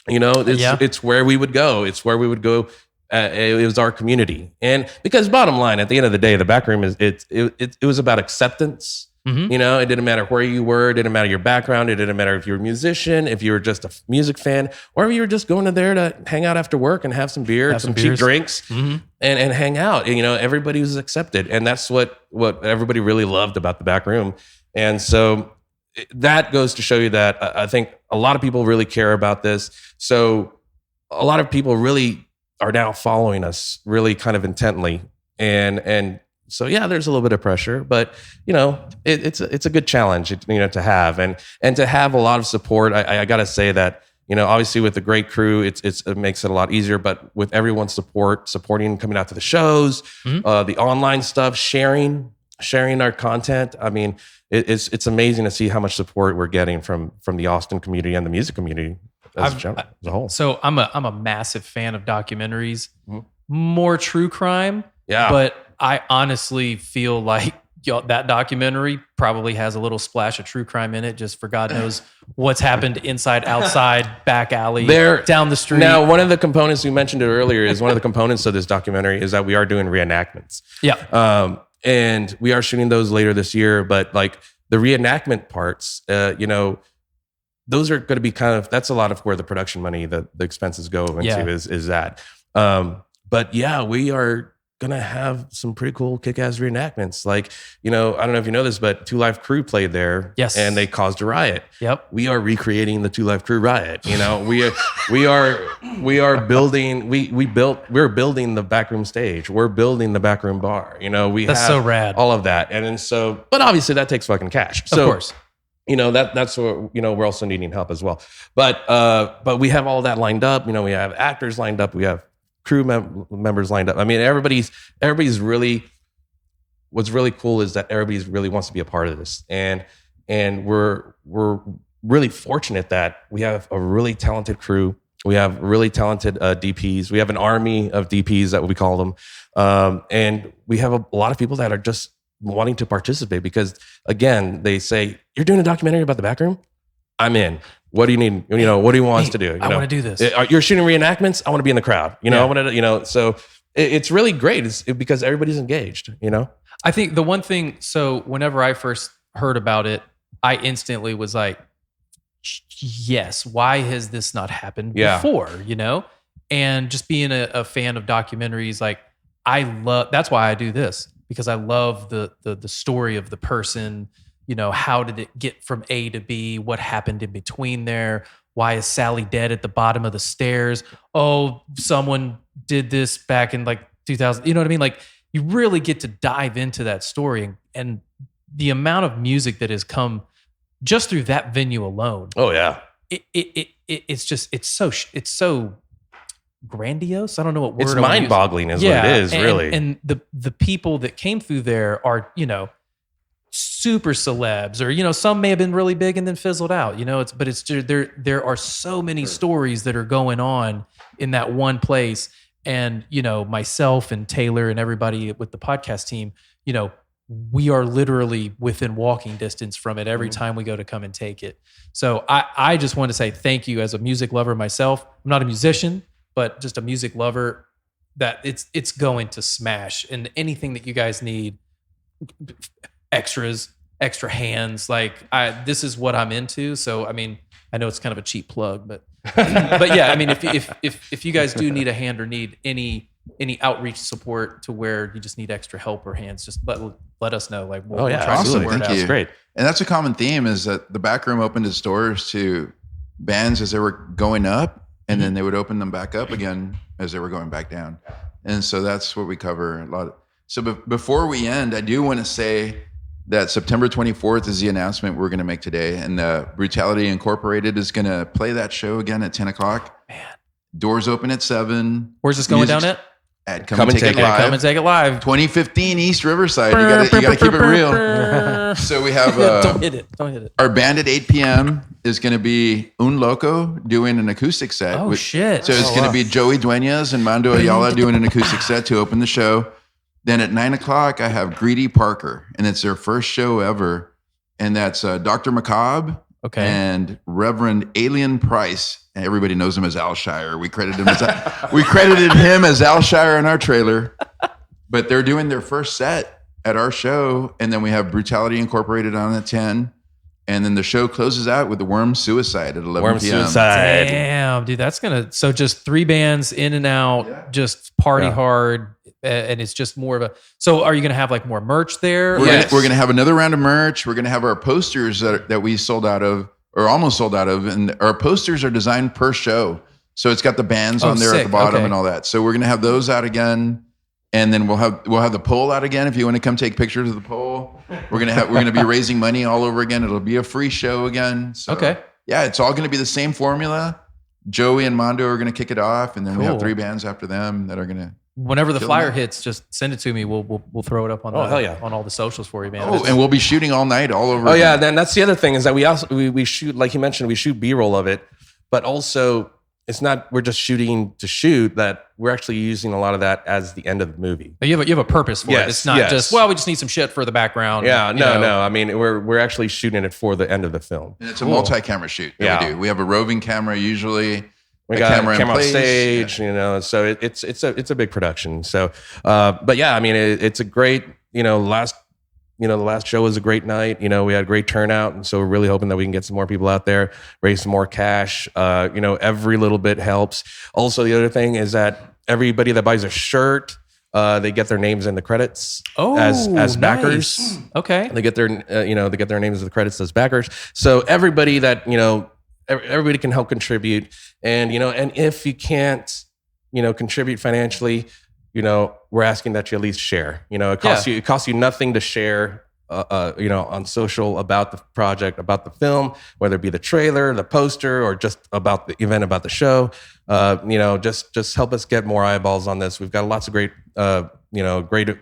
It's where we would go. It's where we would go. It was our community. And because bottom line, at the end of the day, the back room it was about acceptance. Mm-hmm. It didn't matter where you were. It didn't matter your background. It didn't matter if you were a musician, if you were just a music fan, or if you were just going there to hang out after work and have some beer and some cheap drinks and hang out. Everybody was accepted. And that's what everybody really loved about the back room. And so that goes to show you that I think a lot of people really care about this. So a lot of people really are now following us really kind of intently. And so there's a little bit of pressure, but it's a good challenge, to have and to have a lot of support. I got to say that, obviously with the great crew, it makes it a lot easier, but with everyone's supporting, coming out to the shows, the online stuff, sharing our content. I mean, it's amazing to see how much support we're getting from the Austin community and the music community as a whole. So I'm a massive fan of documentaries, more true crime. Yeah. But I honestly feel like that documentary probably has a little splash of true crime in it, just for God knows what's happened inside, outside, back alley, down the street. Now, one of the components, we mentioned it earlier, is one of the components of this documentary is that we are doing reenactments. Yeah. and we are shooting those later this year. But like the reenactment parts, those are going to be that's a lot of where the production money, the expenses go into is that. But yeah, we are going to have some pretty cool kick-ass reenactments. Like, I don't know if you know this, but Two Live Crew played there. Yes. And they caused a riot. Yep. We are recreating the Two Live Crew riot. We are building, we're building the backroom stage. We're building the backroom bar. That's so rad. All of that. And then but obviously that takes fucking cash. So, of course. That's what, we're also needing help as well. But we have all that lined up. We have actors lined up. We have crew members lined up. I mean, everybody's really, what's really cool is that everybody's really wants to be a part of this. And we're really fortunate that we have a really talented crew. We have really talented DPs. We have an army of DPs that we call them. And we have a lot of people that are just wanting to participate because, again, they say, you're doing a documentary about the back room? I'm in. What do you need? What do you want us to do? I want to do this. You're shooting reenactments? I want to be in the crowd. I want to, so it's really great because everybody's engaged, I think the one thing, so whenever I first heard about it, I instantly was like, yes, why has this not happened before, And just being a fan of documentaries, like that's why I do this, because I love the story of the person. How did it get from A to B? What happened in between there? Why is Sally dead at the bottom of the stairs? Oh, someone did this back in like 2000. You know what I mean? Like you really get to dive into that story and the amount of music that has come just through that venue alone. Oh yeah. It's so grandiose. I don't know what word. It's mind-boggling is what it is, really. And the people that came through there are, super celebs, or some may have been really big and then fizzled out. There are so many stories that are going on in that one place. And myself and Taylor and everybody with the podcast team, we are literally within walking distance from it every time we go to come and take it. So I just want to say thank you as a music lover myself. I'm not a musician, but just a music lover, that it's going to smash. And anything that you guys need, extras, extra hands, like this is what I'm into. So I mean, I know it's kind of a cheap plug, but yeah, I mean, if you guys do need a hand or need any outreach support to where you just need extra help or hands, just let us know. Like, we'll try awesome. to Thank you. That's great. And that's a common theme, is that the back room opened its doors to bands as they were going up, and then they would open them back up again as they were going back down. And so that's what we cover a lot. So before we end, I do want to say that September 24th is the announcement we're going to make today. And Brutality Incorporated is going to play that show again at 10 o'clock. Man. Doors open at 7. Where's this going down at? At Come and Take It Live. Come and Take It Live. 2015 East Riverside. You got to keep it real. So we have Don't hit it. Our band at 8 p.m. is going to be Un Loco doing an acoustic set. Oh, shit. So it's going to be Joey Duenas and Mando Ayala doing an acoustic set to open the show. Then at 9 o'clock, I have Greedy Parker, and it's their first show ever. And that's Dr. Macabre and Reverend Alien Price. And everybody knows him as Al Shire. We credited him as Al Shire in our trailer. But they're doing their first set at our show. And then we have Brutality Incorporated on at 10. And then the show closes out with the Worm Suicide at 11 p.m. Suicide. Damn, dude, that's so just 3 bands in and out, just party hard. And it's just more of a. So, are you going to have like more merch there? We're going to have another round of merch. We're going to have our posters that we sold out of, or almost sold out of, and our posters are designed per show. So it's got the bands on there at the bottom and all that. So we're going to have those out again, and then we'll have the poll out again if you want to come take pictures of the poll. We're going to be raising money all over again. It'll be a free show again. So, yeah, it's all going to be the same formula. Joey and Mondo are going to kick it off, and then we have 3 bands after them that are going to. Whenever the flyer hits, just send it to me. We'll throw it up on on all the socials for you, man. Oh, and we'll be shooting all night, all over. Oh yeah, then that's the other thing, is that we shoot, like you mentioned, we shoot B-roll of it, but also it's not we're just shooting to shoot. That we're actually using a lot of that as the end of the movie. But you have a purpose for it. It's not just we just need some shit for the background. Yeah, no. I mean, we're actually shooting it for the end of the film. And it's a multi-camera shoot that we do. We have a roving camera usually. We got a camera on stage, so it's a big production. So, but yeah, I mean, it's a great the last show was a great night. We had a great turnout, and so we're really hoping that we can get some more people out there, raise some more cash. Every little bit helps. Also, the other thing is that everybody that buys a shirt, they get their names in the credits as backers. Nice. Okay. They get their names in the credits as backers. So everybody that everybody can help contribute, and and if you can't contribute financially, we're asking that you at least share. It costs you nothing to share, on social about the project, about the film, whether it be the trailer, the poster, or just about the event, about the show. Just help us get more eyeballs on this. We've got lots of great, great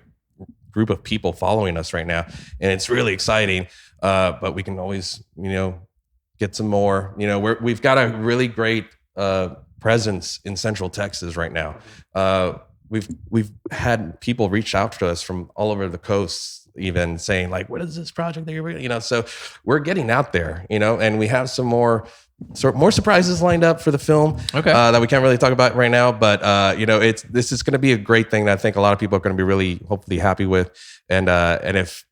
group of people following us right now, and it's really exciting. But we can always, get some more. We've got a really great presence in Central Texas right now. We've had people reach out to us from all over the coast, even saying like, "What is this project that you're?" So we're getting out there, and we have some more surprises lined up for the film. Okay. That we can't really talk about right now, but this is going to be a great thing that I think a lot of people are going to be really hopefully happy with, and if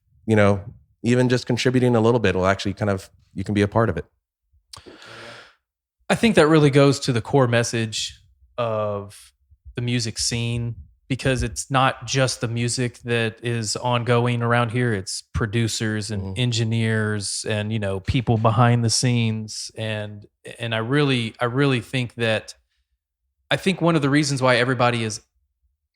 even just contributing a little bit will actually you can be a part of it. I think that really goes to the core message of the music scene, because it's not just the music that is ongoing around here. It's producers and engineers and, people behind the scenes. And I really think that, I think one of the reasons why everybody is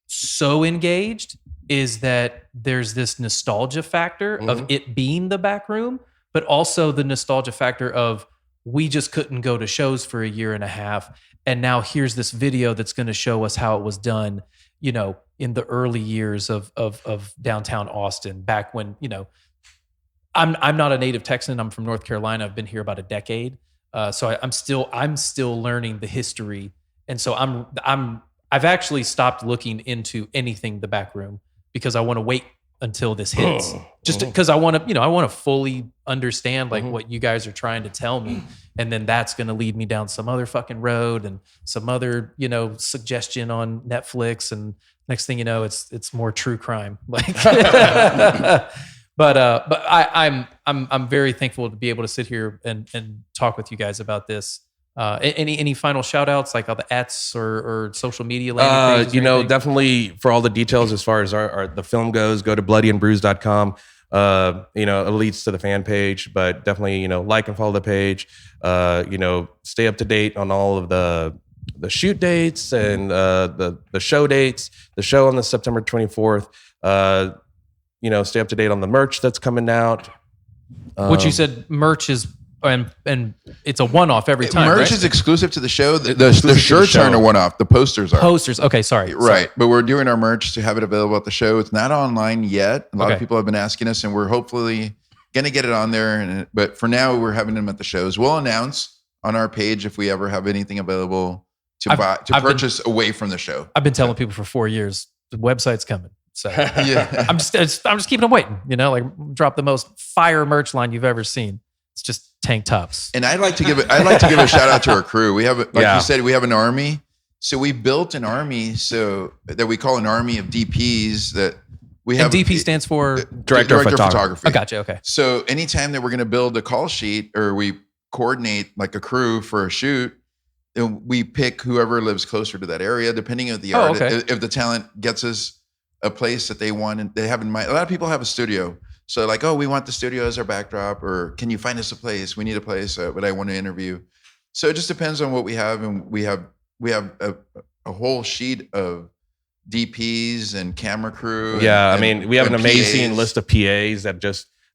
so engaged is that there's this nostalgia factor of it being the back room, but also the nostalgia factor of, we just couldn't go to shows for a year and a half. And now here's this video that's going to show us how it was done, in the early years of downtown Austin, back when, I'm not a native Texan. I'm from North Carolina. I've been here about a decade. So I'm still learning the history. And so I've actually stopped looking into anything the back room, because I want to wait until this hits, just because I want to fully understand what you guys are trying to tell me. And then that's going to lead me down some other fucking road and some other, suggestion on Netflix. And next thing you know, it's more true crime. But I'm very thankful to be able to sit here and talk with you guys about this. Any final shout outs, like all the ats or social media landing pages? Definitely for all the details as far as the film goes, go to bloodyanddbruised.com. It leads to the fan page, but definitely, like and follow the page. Stay up to date on all of the shoot dates and the show dates. The show on the September 24th. Stay up to date on the merch that's coming out. Which you said merch is. And it's a one-off every time. Merch right? is exclusive to the show. The shirts aren't a one-off. The posters are. Posters. Okay, sorry. Right. But we're doing our merch to have it available at the show. It's not online yet. A lot of people have been asking us, and we're hopefully going to get it on there. But for now, we're having them at the shows. We'll announce on our page if we ever have anything available to purchase away from the show. I've been telling people for 4 years, the website's coming. So I'm just keeping them waiting. Drop the most fire merch line you've ever seen. It's just tank tops. And I'd like to give a shout out to our crew. We have, you said, we have an army. So we built an army so that we call an army of DPs that we have. And DP stands for Director of Photography. I gotcha. Okay. So anytime that we're going to build a call sheet or we coordinate like a crew for a shoot, and we pick whoever lives closer to that area, depending on the art. Okay. If the talent gets us a place that they want and they have in mind, a lot of people have a studio. So like, we want the studio as our backdrop, or can you find us a place? We need a place, but I want to interview. So it just depends on what we have. And we have a whole sheet of DPs and camera crew. Yeah. We have an amazing PAs. list of PAs that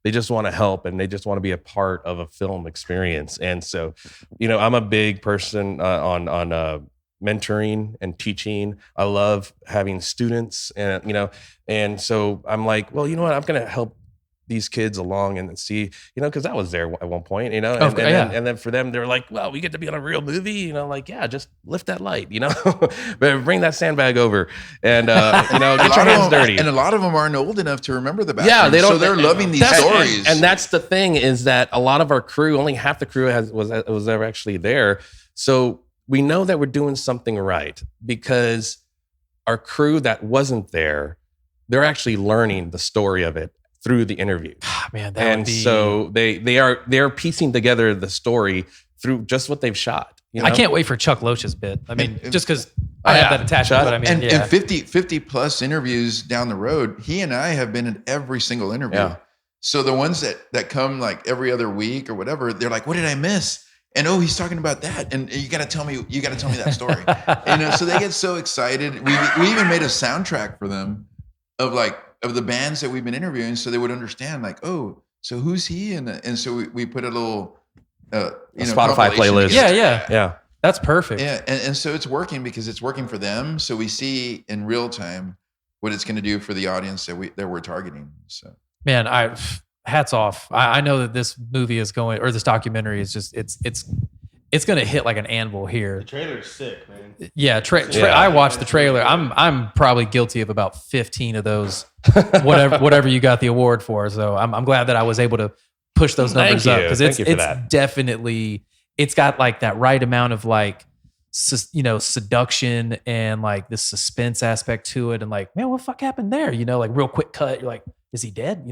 they just want to help, and they just want to be a part of a film experience. And so, I'm a big person on mentoring and teaching. I love having students, and so I'm like, well, you know what? I'm going to help these kids along and see, because I was there at one point, and then for them, they're like, well, we get to be on a real movie, yeah, just lift that light, but bring that sandbag over and, get your hands dirty. And a lot of them aren't old enough to remember the background. Yeah, they don't. So they're loving these stories. And that's the thing, is that a lot of our crew, only half the crew was ever actually there. So we know that we're doing something right, because our crew that wasn't there they're actually learning the story of it through the interview. Man, that And would be, so they are piecing together the story through just what they've shot. You know? I can't wait for Chuck Loach's bit. I mean, And- just because I have that attachment, but I mean, and 50 plus interviews down the road, he and I have been in every single interview. Yeah. So the ones that come like every other week or whatever, they're like, what did I miss? And he's talking about that. And you got to tell me that story. So they get so excited. We even made a soundtrack for them of the bands that we've been interviewing, so they would understand like, oh, so who's he? And so we put a little, Spotify compilation playlist. together. Yeah. That's perfect. Yeah, and so it's working because it's working for them. So we see in real time what it's going to do for the audience that we're targeting. So Man, hats off. I know that this movie is going, or this documentary is just it's going to hit like an anvil here. The trailer's sick, man. Yeah, I watched the trailer. I'm probably guilty of about 15 of those, whatever you got the award for. So I'm glad that I was able to push those numbers up because it's definitely, it's got like that right amount of like, seduction and like this suspense aspect to it, and like, man, what the fuck happened there? Like real quick cut. You're like, is he dead?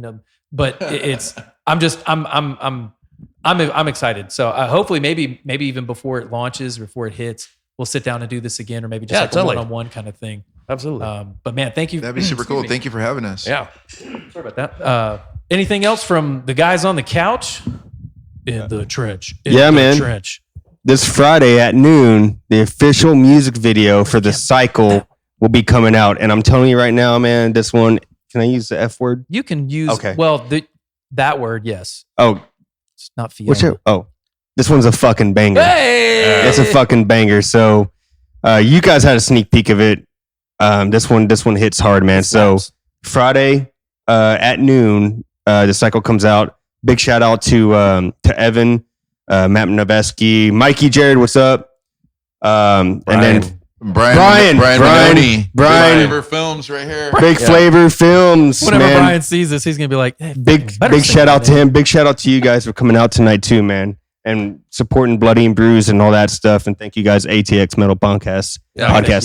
But I'm excited. So hopefully, maybe even before it launches, before it hits, we'll sit down and do this again, or maybe just a one-on-one kind of thing. Absolutely. But man, thank you. that'd be super cool. Thank you for having us. Yeah. Sorry about that. Anything else from the guys on the couch? In the trench. Trench. This Friday at noon, the official music video for The Cycle will be coming out. And I'm telling you right now, man, this one, can I use the F word? You can use, Okay. well, that word, yes. Oh, It's not Fiona. this one's a fucking banger. Hey! It's a fucking banger. So you guys had a sneak peek of it. This one hits hard, man. So Friday at noon, The Cycle comes out. Big shout out to Evan, Matt Noveskey, Mikey, Jared, what's up? And then Brian Manoni. Brian. Flavor Films right here. Big Flavor Films. Whenever man. Brian sees this, he's going to be like, hey, Big shout out to him. Big shout out to you guys for coming out tonight too, man. And supporting Bloody and Bruised and all that stuff. And thank you guys, ATX Metal Podcast.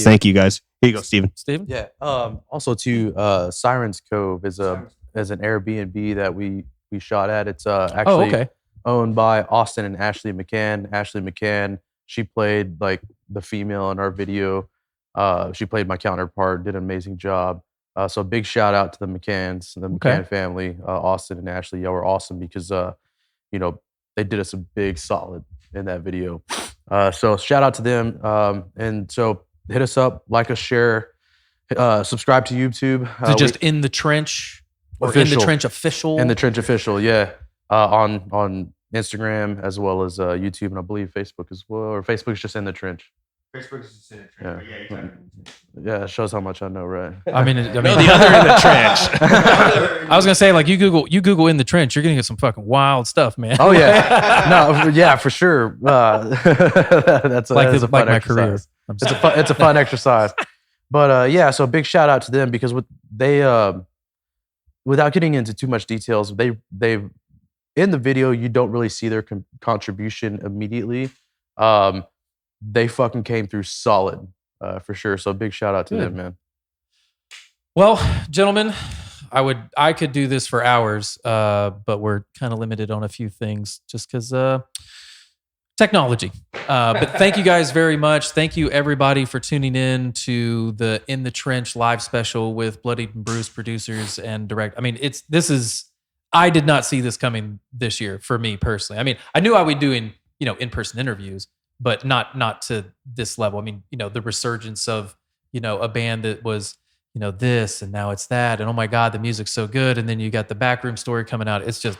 Thank you guys. Here you go, Steven. Yeah. Also to Sirens Cove is an Airbnb that we shot at. It's actually owned by Austin and Ashley McCann. Ashley McCann, she played like the female in our video. She played my counterpart, did an amazing job. So big shout out to the McCanns, the McCann family, Austin and Ashley. Y'all were awesome because they did us a big solid in that video. So shout out to them. And so hit us up, like us, share, subscribe to YouTube. Is it just In the Trench? Or Official. In the Trench Official? In the Trench Official, yeah. On Instagram as well as YouTube and I believe Facebook as well. Or Facebook's just In the Trench. Facebook is just in the trench. Yeah. Yeah, it shows how much I know, right? I mean, No, the other In the Trench. I was gonna say, like, you Google In the Trench, you're gonna get some fucking wild stuff, man. Oh yeah, no, yeah, for sure. That's a fun my exercise. career. It's a fun exercise. But yeah, so big shout out to them because without getting into too much details, they in the video you don't really see their contribution immediately. They fucking came through solid for sure. So big shout out to them, man. Well, gentlemen, I could do this for hours, but we're kind of limited on a few things just because technology. But thank you guys very much. Thank you everybody for tuning in to the In the Trench live special with Bloody Bruised producers and direct. I mean, I did not see this coming this year for me personally. I mean, I knew I would be doing, in-person interviews, but not to this level. I mean, the resurgence of, a band that was, this and now it's that. And oh my God, the music's so good. And then you got the backroom story coming out. It's just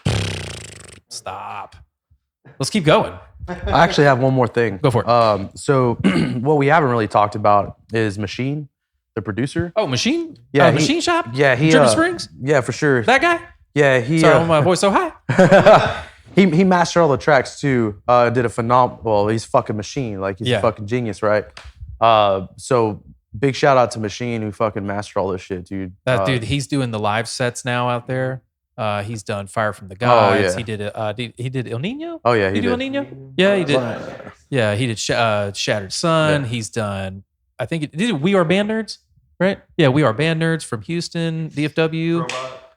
stop. Let's keep going. I actually have one more thing. Go for it. So what we haven't really talked about is Machine, the producer. Oh, Machine? Yeah, Machine Shop? Yeah, he Dripping Springs? Yeah, for sure. That guy? Yeah, he. Sorry, my voice so high. He mastered all the tracks too. Did a phenomenal. Well, he's fucking Machine. Like he's a fucking genius, right? So big shout out to Machine who fucking mastered all this shit, dude. That dude, he's doing the live sets now out there. He's done Fire from the Gods. yeah. He did. He did El Nino. Oh yeah, He did El Nino. Yeah, he did. Yeah, he did Shattered Sun. Yeah. He's done. I think did We Are Band Nerds. right? Yeah, we are band nerds from Houston, DFW.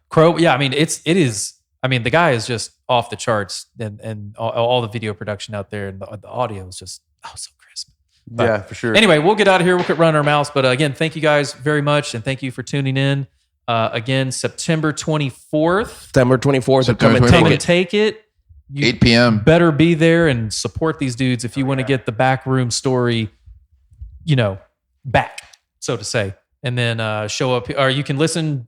Crow. Yeah, I mean, it is. I mean, the guy is just off the charts, and all the video production out there, and the audio is just so crisp. But yeah, for sure. anyway, we'll get out of here. We'll quit running our mouths. But again, thank you guys very much, and thank you for tuning in. Again, September 24th. September 24th. September Come 24th. Come and take it. You 8 p.m. better be there and support these dudes if you want to get the backroom story, back, so to say. And then show up, or you can listen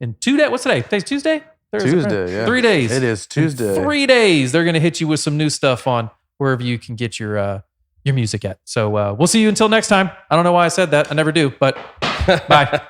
in 2 days. What's today? Today's Tuesday? Thursday, Tuesday, yeah. 3 days. It is Tuesday. In 3 days, they're going to hit you with some new stuff on wherever you can get your music at. So we'll see you until next time. I don't know why I said that. I never do, but bye.